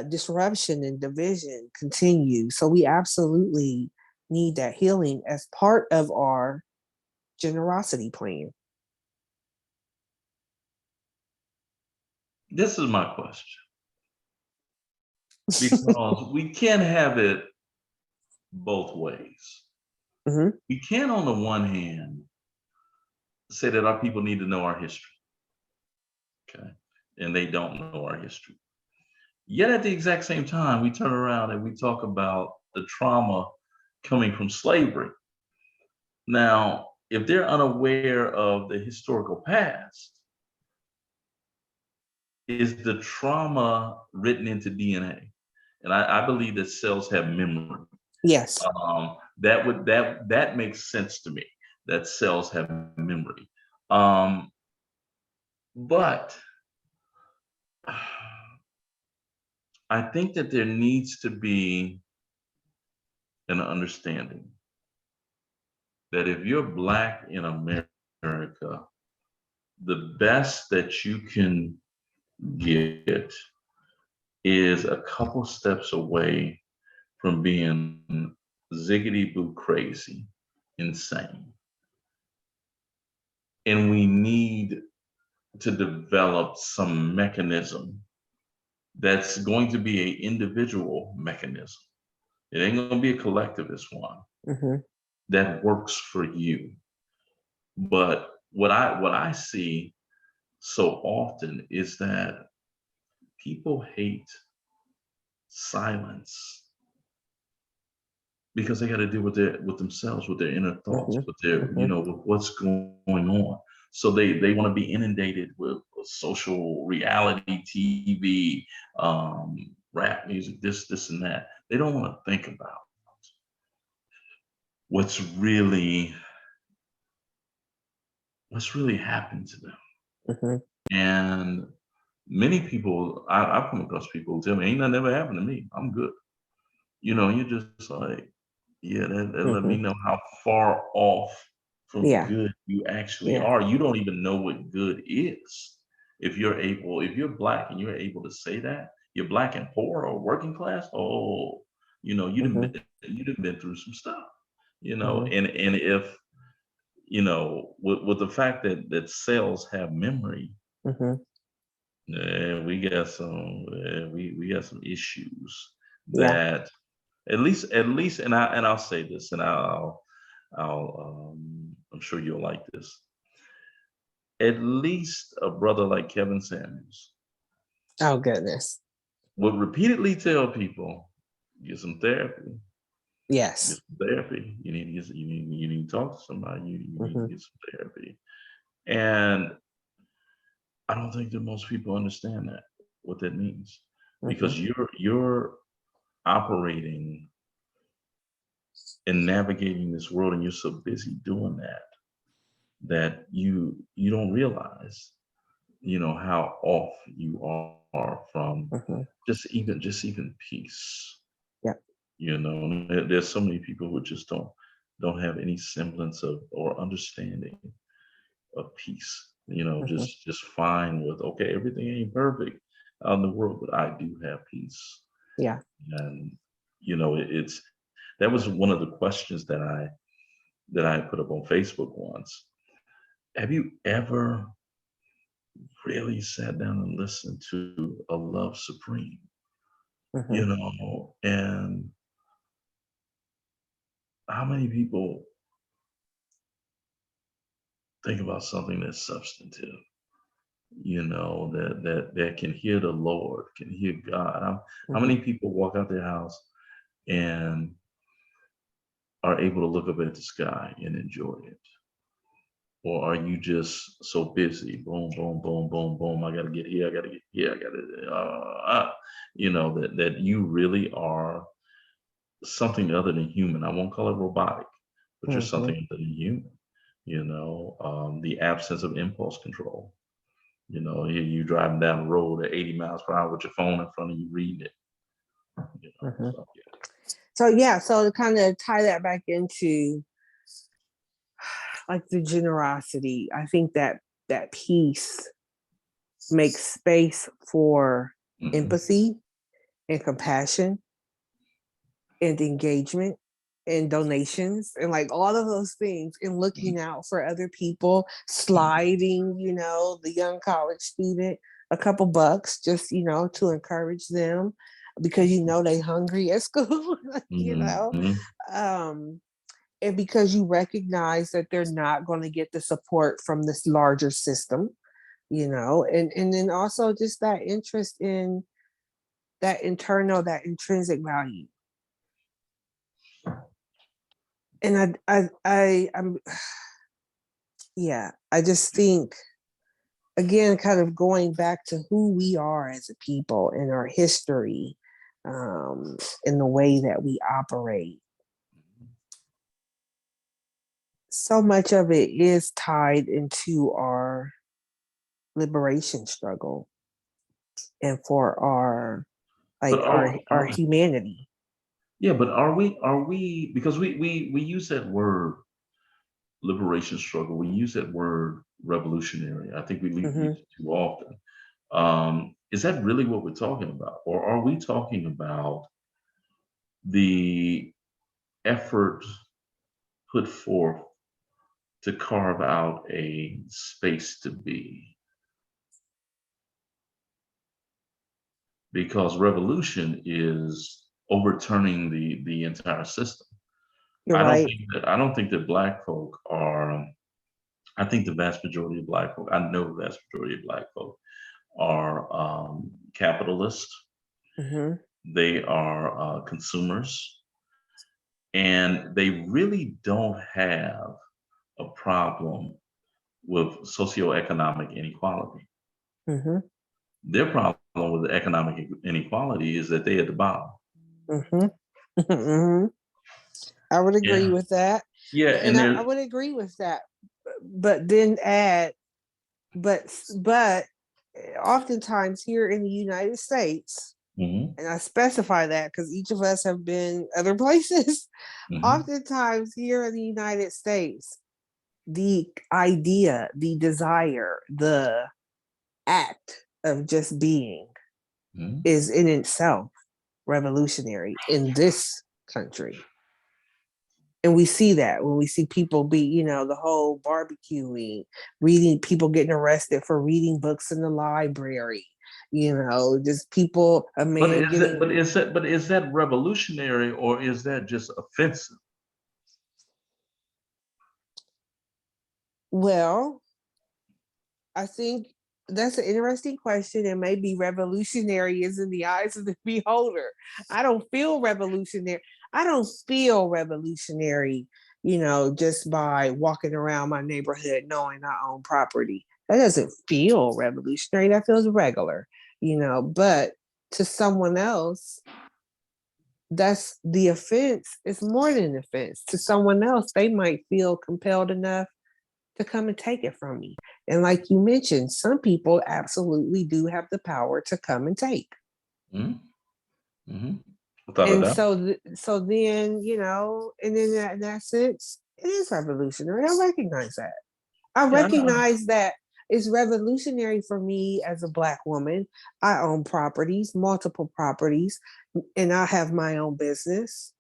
disruption and division continue. So we absolutely need that healing as part of our generosity plan. This is my question. Because we can't have it both ways. Mm-hmm. We can, on the one hand, say that our people need to know our history, okay? And they don't know our history. Yet at the exact same time, we turn around and we talk about the trauma coming from slavery. Now, if they're unaware of the historical past, is the trauma written into DNA? And I believe that cells have memory. Yes. That makes sense to me, that cells have memory. But I think that there needs to be an understanding that if you're Black in America, the best that you can get is a couple steps away from being ziggity boo crazy, insane. And we need to develop some mechanism that's going to be an individual mechanism. It ain't going to be a collectivist one Mm-hmm. that works for you. But what I see so often is that people hate silence because they got to deal with themselves, with their inner thoughts, Mm-hmm. with their Mm-hmm. with what's going on. So they want to be inundated with social reality, TV, rap music, this and that. They don't want to think about what's really happened to them. Mm-hmm. And many people, I've come across people who tell me, ain't nothing ever happened to me. I'm good. You're just like, yeah, that let me Mm-hmm. know how far off from Yeah. good you actually Yeah. are. You don't even know what good is. If you're Black and you're able to say that, you're Black and poor or working class, oh, Mm-hmm. you done been through some stuff, Mm-hmm. and if, with the fact that cells have memory, Mm-hmm. we got some issues Yeah. that at least, and I'll say this, and I'm sure you'll like this. At least a brother like Kevin Samuels Oh goodness. would repeatedly tell people, get some therapy, get Yes. some therapy. You need to talk to somebody. You need Mm-hmm. to get some therapy. And I don't think that most people understand what that means, Mm-hmm. because you're operating and navigating this world, and you're so busy doing that you don't realize, how off you are from Mm-hmm. just even peace. Yeah. There's so many people who just don't have any semblance of or understanding of peace. Mm-hmm. Just fine with, okay, everything ain't perfect out in the world, but I do have peace. Yeah. And it's that was one of the questions that I put up on Facebook once. Have you ever really sat down and listened to a love supreme? Mm-hmm. And how many people think about something that's substantive, that can hear the Lord, can hear God? How Mm-hmm. many people walk out their house and are able to look up at the sky and enjoy it? Or are you just so busy? Boom, boom, boom, boom, boom. I got to get here. I got to get here. I got to, that you really are something other than human. I won't call it robotic, but you're Mm-hmm. something other than human. The absence of impulse control. You driving down the road at 80 miles per hour with your phone in front of you, reading it. Mm-hmm. So yeah. So yeah, so to kind of tie that back into like the generosity, I think that piece makes space for Mhm. empathy and compassion and engagement and donations and like all of those things and looking out for other people, sliding, the young college student a couple bucks just, to encourage them. because they hungry at school, Mhm. and because you recognize that they're not going to get the support from this larger system, and then also just that interest in that intrinsic value. And I'm yeah, I just think, again, kind of going back to who we are as a people and our history, in the way that we operate. So much of it is tied into our liberation struggle and for our But our humanity. yeah, but are we because we use that word liberation struggle, we use that word revolutionary. I think we use Mm-hmm. it too often. Is that really what we're talking about? Or are we talking about the effort put forth to carve out a space to be? Because revolution is overturning the entire system. You're right. I don't think that black folk are. I think the vast majority of black folk. I know the vast majority of black folk are capitalists. Mm-hmm. They are consumers, and they really don't have a problem with socioeconomic inequality. Mm-hmm. Their problem with economic inequality is that they at the bottom. Mm-hmm. Mm-hmm. I would agree Yeah, with that. yeah, and And I there. would agree with that. But then add, but oftentimes here in the United States, Mhm, and I specify that because each of us have been other places. mhm, Oftentimes here in the United States, the idea, the desire, the act of just being mhm. is in itself revolutionary in this country. And we see that when we see people the whole barbecuing, reading, people getting arrested for reading books in the library, just people, a But man is it? getting, But is that revolutionary or is that just offensive? well, I think that's an interesting question, and maybe revolutionary is in the eyes of the beholder. I don't feel revolutionary. I don't feel revolutionary, just by walking around my neighborhood knowing I own property. That doesn't feel revolutionary. That feels regular, but to someone else, that's the offense. It's more than an offense. To someone else, they might feel compelled enough to come and take it from me. And like you mentioned, some people absolutely do have the power to come and take. Mhm, mhm. Without a And doubt. so then, and in that sense, it is revolutionary. I recognize that. I Yeah, I know. recognize that it's revolutionary for me as a Black woman. I own properties, multiple properties, and I have my own business.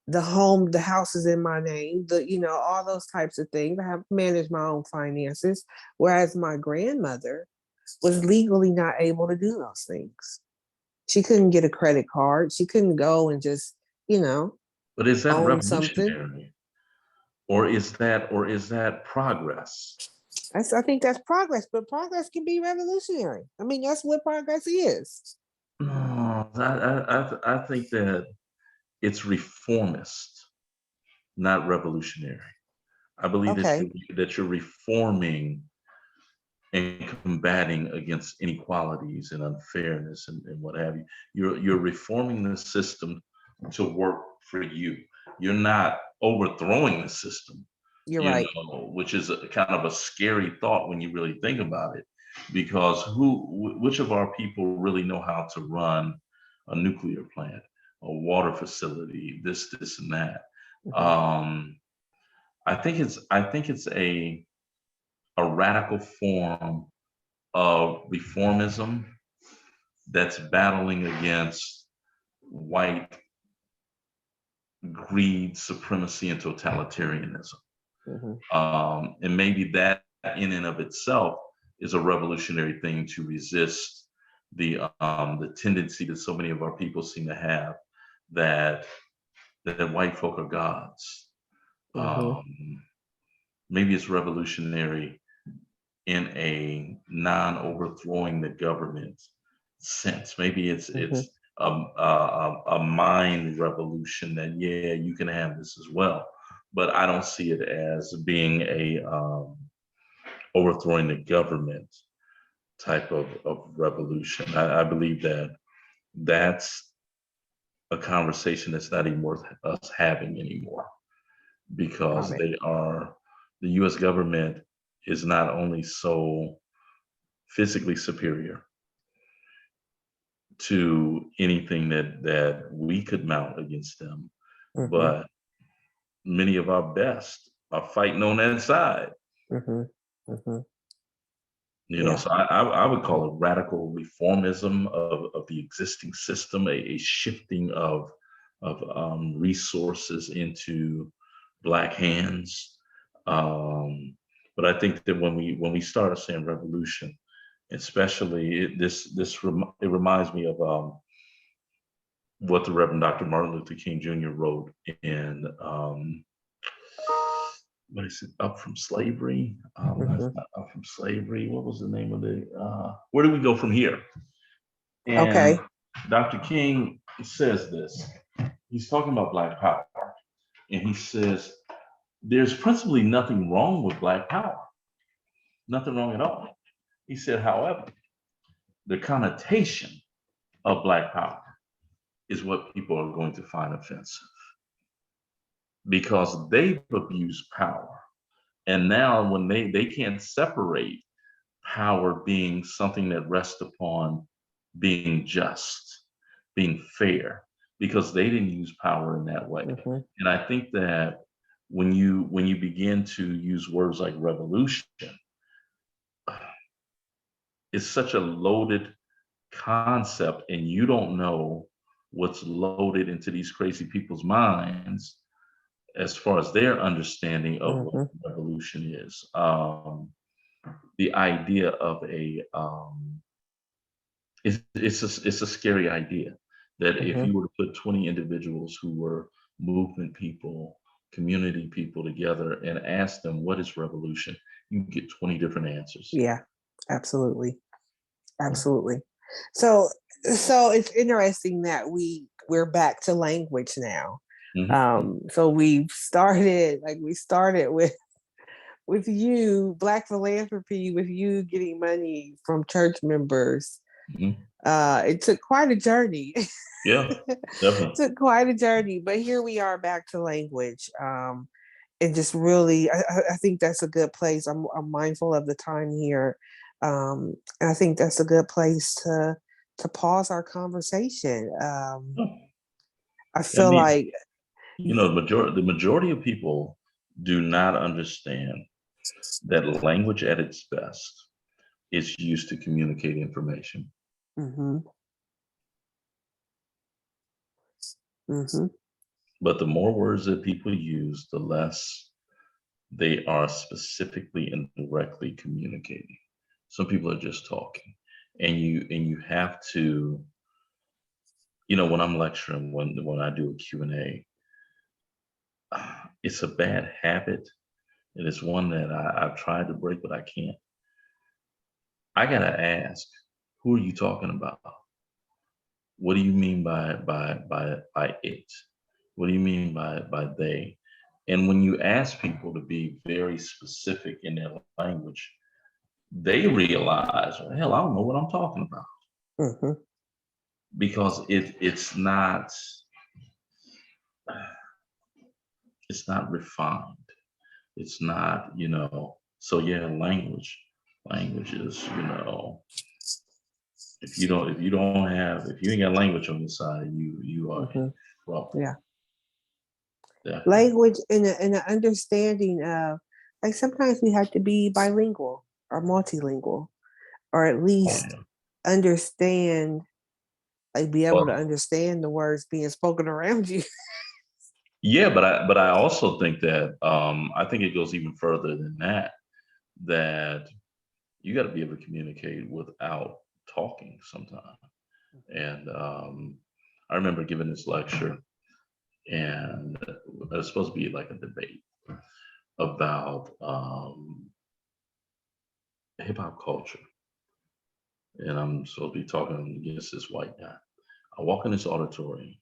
The house is in my name, all those types of things. I have managed my own finances, whereas my grandmother was legally not able to do those things. She couldn't get a credit card. She couldn't go and just, you know, But is that own something. revolutionary, or is that progress? I think that's progress, but progress can be revolutionary. I mean, that's what progress is. No, I think that it's reformist, not revolutionary. I believe that Okay. you're reforming and combating against inequalities and unfairness and what have you. You're reforming the system to work for you. You're not overthrowing the system, You're right. which is a kind of a scary thought when you really think about it, because which of our people really know how to run a nuclear plant, a water facility, this, and that. Mhm. Um, I think it's a radical form of reformism that's battling against white greed, supremacy, and totalitarianism. Mhm. And maybe that in and of itself is a revolutionary thing to resist the tendency that so many of our people seem to have, that white folk are gods. Mm-hmm. Maybe it's revolutionary in a non-overthrowing the government sense. Maybe Mm-hmm. it's a mind revolution that, yeah, you can have this as well. But I don't see it as being a overthrowing the government type of revolution. I believe that that's a conversation that's not even worth us having anymore, Got because it. the US government is not only so physically superior to anything that we could mount against them, Mm-hmm. but many of our best are fighting on that side. Mm-hmm. Mm-hmm. You know, Yeah. so I would call it radical reformism of the existing system, a shifting of resources into Black hands. But I think that when we started saying revolution, especially it reminds me of what the Reverend Dr. Martin Luther King Jr. wrote in what is it, Up from Slavery? That's Mm-hmm. not Up from Slavery. What was the name of the? Where do we go from here? And Okay. Dr. King says this. He's talking about Black power, and he says there's principally nothing wrong with Black power, nothing wrong at all. He said, however, the connotation of Black power is what people are going to find offensive, because they've abused power. And now when they can't separate power being something that rests upon being just, being fair, because they didn't use power in that way. Mm-hmm. And I think that when you begin to use words like revolution, it's such a loaded concept, and you don't know what's loaded into these crazy people's minds as far as their understanding of what Mm-hmm. revolution is. The idea of it's a scary idea that if Mm-hmm. you were to put 20 individuals who were movement people, community people together and ask them what is revolution, you can get 20 different answers. Yeah. Absolutely. Absolutely. So it's interesting that we're back to language now. Mhm. So we started with you, Black Philanthropy, with you getting money from church members. Mhm. It took quite a journey. Yeah, definitely. Took quite a journey, but here we are back to language. And just really, I think that's a good place. I'm mindful of the time here. And I think that's a good place to pause our conversation. I And feel like, the majority of people do not understand that language at its best is used to communicate information. mhm, mhm, But the more words that people use, the less they are specifically and directly communicating. Some people are just talking. And you have to, when I'm lecturing, when I do a Q&A, it's a bad habit, and it's one that I've tried to break, but I can't. I gotta ask, who are you talking about? What do you mean by it? What do you mean by they? And when you ask people to be very specific in their language, they realize, well, hell, I don't know what I'm talking about, mhm, because it's not refined. It's not, so yeah, language is, if you ain't got language on your side, you are in mhm. trouble. Yeah, Definitely. language and an understanding of, like, sometimes we have to be bilingual or multilingual, or at Oh, least yeah. understand, like, be able to Well, understand the words being spoken around you. yeah, but I also think that I think it goes even further than that. That you got to be able to communicate without talking sometimes. And I remember giving this lecture, and it was supposed to be like a debate about hip hop culture. And I'm supposed to be talking against this white guy. I walk in this auditorium.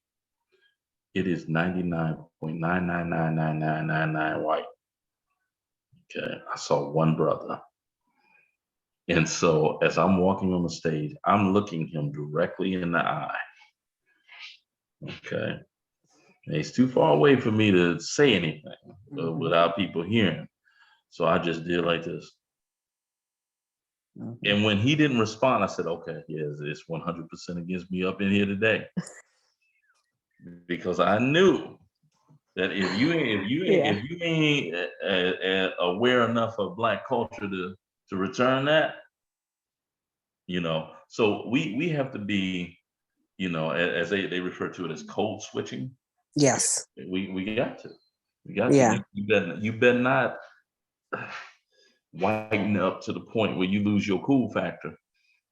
It is 99.9999999 white. Okay. I saw one brother. And so as I'm walking on the stage, I'm looking him directly in the eye. Okay. And he's too far away for me to say anything without people hearing. So I just did like this. And when he didn't respond, I said, okay, yes, it's 100% against me up in here today. Because I knew that if you ain't aware enough of Black culture to return that, so we have to be, as they refer to it as code switching. Yes. We got to. You better not whiten up to the point where you lose your cool factor.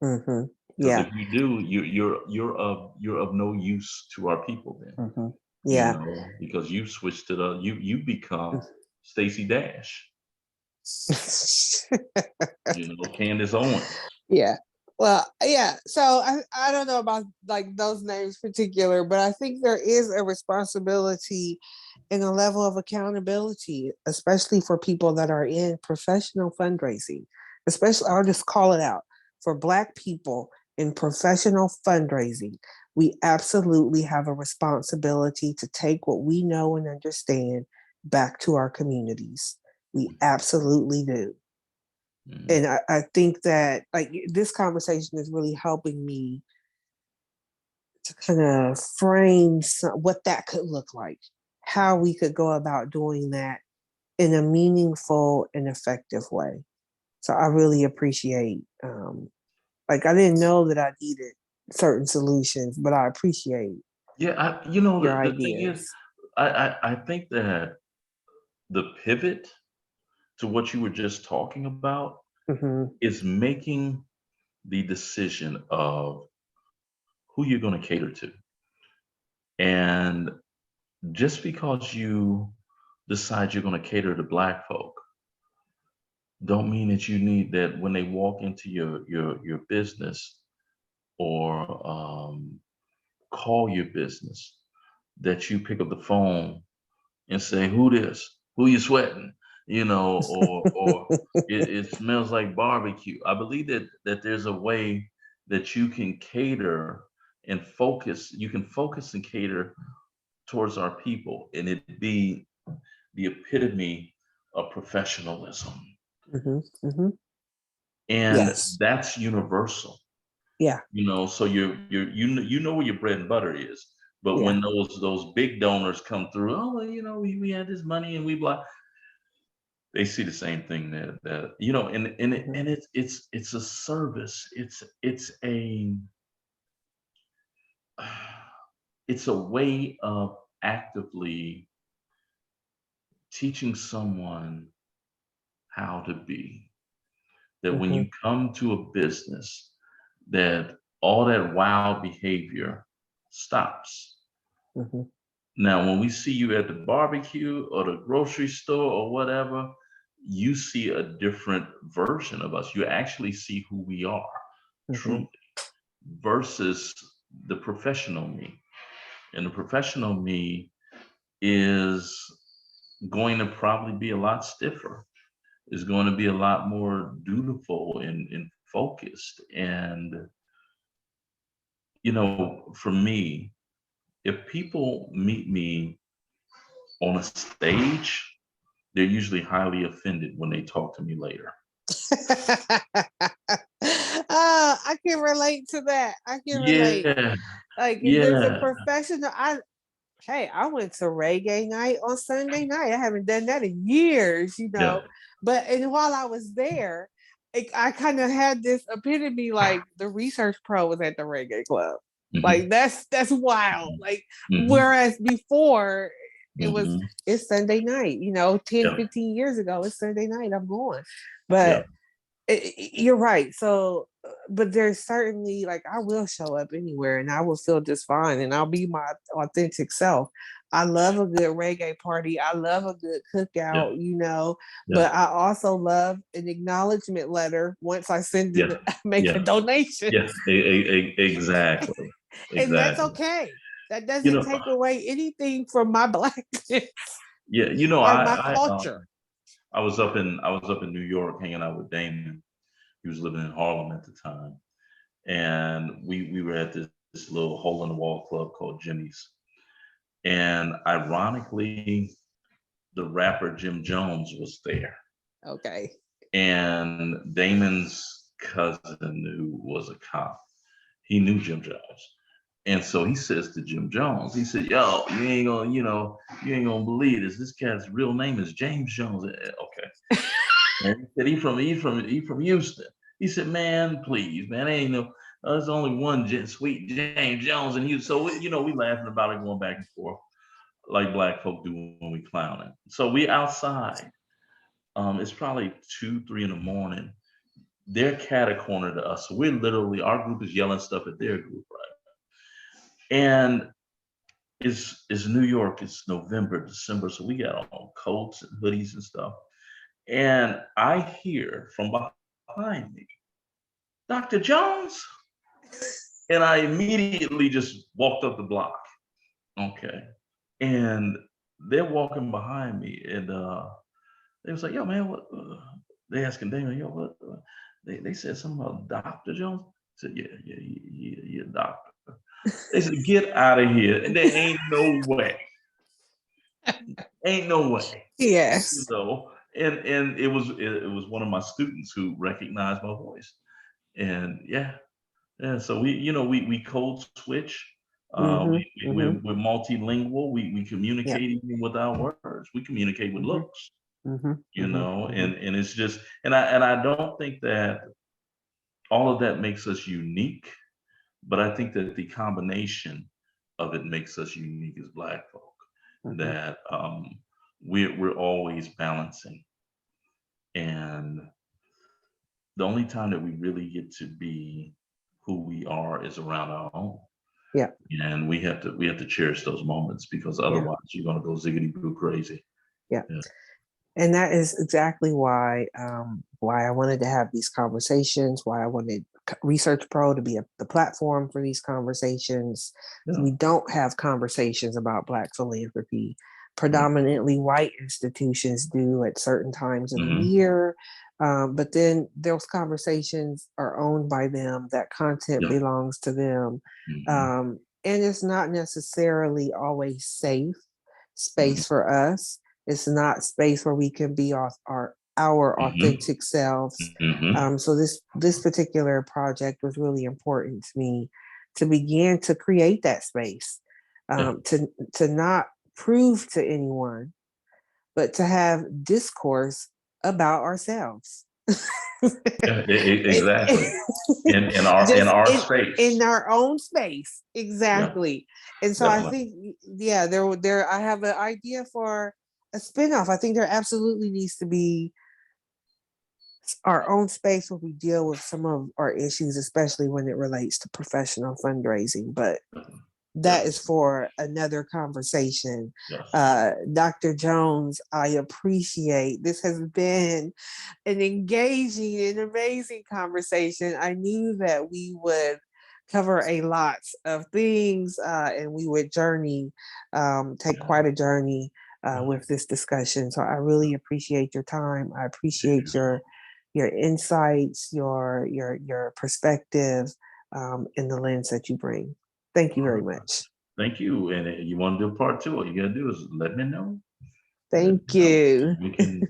Mm-hmm. Because if you do, you're of no use to our people then. Because you switched it up. You become Stacey Dash. Candace Owens. Yeah. Well, yeah. So I don't know about like those names particular, but I think there is a responsibility and a level of accountability, especially for people that are in professional fundraising. Especially, I'll just call it out, for Black people in professional fundraising. We absolutely have a responsibility to take what we know and understand back to our communities. We absolutely do. And I think that like this conversation is really helping me to kind of frame what that could look like, how we could go about doing that in a meaningful and effective way. So I really appreciate, like I didn't know that I needed certain solutions, but I appreciate your ideas. The thing is, I think that the pivot to what you were just talking about is making the decision of who you're going to cater to. And just because you decide you're going to cater to Black folk, don't mean that you need that when they walk into your business or call your business, that you pick up the phone and say, who this? Who you sweating? Or it smells like barbecue. I believe that there's a way that you can cater and focus. You can focus and cater towards our people, and it be the epitome of professionalism. And that's universal. Yeah. So you know where your bread and butter is. But when those big donors come through, we had this money and we blah, they see the same thing that and it's a service. It's a way of actively teaching someone how to be. That when you come to a business, that all that wild behavior stops. Now, when we see you at the barbecue or the grocery store or whatever, you see a different version of us. You actually see who we are, truly, versus the professional me. And the professional me is going to probably be a lot stiffer, is going to be a lot more dutiful and focused. And, for me, if people meet me on a stage, they're usually highly offended when they talk to me later. I can relate to that. I can relate. Like if there's a professional, I went to reggae night on Sunday night. I haven't done that in years, But while I was there, I kind of had this epitome, like the ResearchPRO was at the reggae club. Like that's wild. Like whereas before it's Sunday night, 10, 15 years ago, it's Sunday night, I'm going. But you're right. So but there's certainly, like, I will show up anywhere and I will feel just fine and I'll be my authentic self. I love a good reggae party. I love a good Yeah. cookout, you know, Yeah. but I also love an acknowledgement letter once I send Yeah. it, make Yeah. a donation. Yeah. Exactly. And that's Exactly. okay. That You doesn't know, take away anything from my blackness yeah, you know, or my culture. I was up in New York hanging out with Damon. He was living in Harlem at the time. And we were at this little hole in the wall club called Jimmy's. And ironically, the rapper Jim Jones was there. Okay. And Damon's cousin, who was a cop, he knew Jim Jones. And so he says to Jim Jones, he said, "Yo, you ain't gonna believe this. This cat's real name is James Jones." Okay. And he said, he from Houston. He said, "Man, please, man, ain't no, there's only one sweet James Jones in Houston." So we laughing about it, going back and forth like black folk do when we clowning. So we outside. It's probably 2, 3 in the morning. They're cat a corner to us. So we're literally, our group is yelling stuff at their group, right? And it's New York, it's November, December, so we got on coats and hoodies and stuff. And I hear from behind me, "Dr. Jones?" And I immediately just walked up the block. Okay. And they're walking behind me, and they was like, "Yo, man, what?" They asking Damon, "Yo, what?" They said something about Dr. Jones. I said, "Yeah, doctor." They said, "Get out of here!" And there ain't no way, ain't no way, Yes. And it was one of my students who recognized my voice, and yeah. So we code switch. We're multilingual. We Yep. communicate even without words. We communicate with Mm-hmm. looks. Mm-hmm. Mm-hmm. And it's just, and I don't think that all of that makes us unique, but I think that the combination of it makes us unique as black folk. Mm-hmm. That we're always balancing, and the only time that we really get to be who we are is around our own. Yeah. And we have to cherish those moments, because Yeah. otherwise you're gonna go ziggity boo crazy. Yeah. Yeah. And that is exactly why I wanted to have these conversations, why I wanted Research Pro to be the platform for these conversations. Yeah. We don't have conversations about Black philanthropy. Right. Predominantly white institutions do at certain times of the Mhm. year. But then those conversations are owned by them, that content Yeah. belongs to them. Mhm. And it's not necessarily always safe Mhm. space for us. It's not space where we can be our Mhm. authentic selves. Mhm. So this particular project was really important to me, to begin to create that space, Yeah. to not prove to anyone, but to have discourse about ourselves. Yeah. Exactly. In Just our space. in our own space, Yeah. exactly. And so I Definitely. think, yeah, there I have an idea for a spinoff. I think there absolutely needs to be our own space where we deal with some of our issues, especially when it relates to professional fundraising. But that is Definitely. for another conversation. Yes. Dr. Jones, I appreciate this has been an engaging and amazing conversation. I knew that we would cover a lot of things and we would take Yeah. quite a journey Yeah. with this discussion. So I really appreciate your time. I Thank appreciate you. your insights, your perspective, and the lens that you bring. Thank you All very right. much. Thank you. And you want to do a part two? All you gotta do is let me know. Let me Thank know. you. We can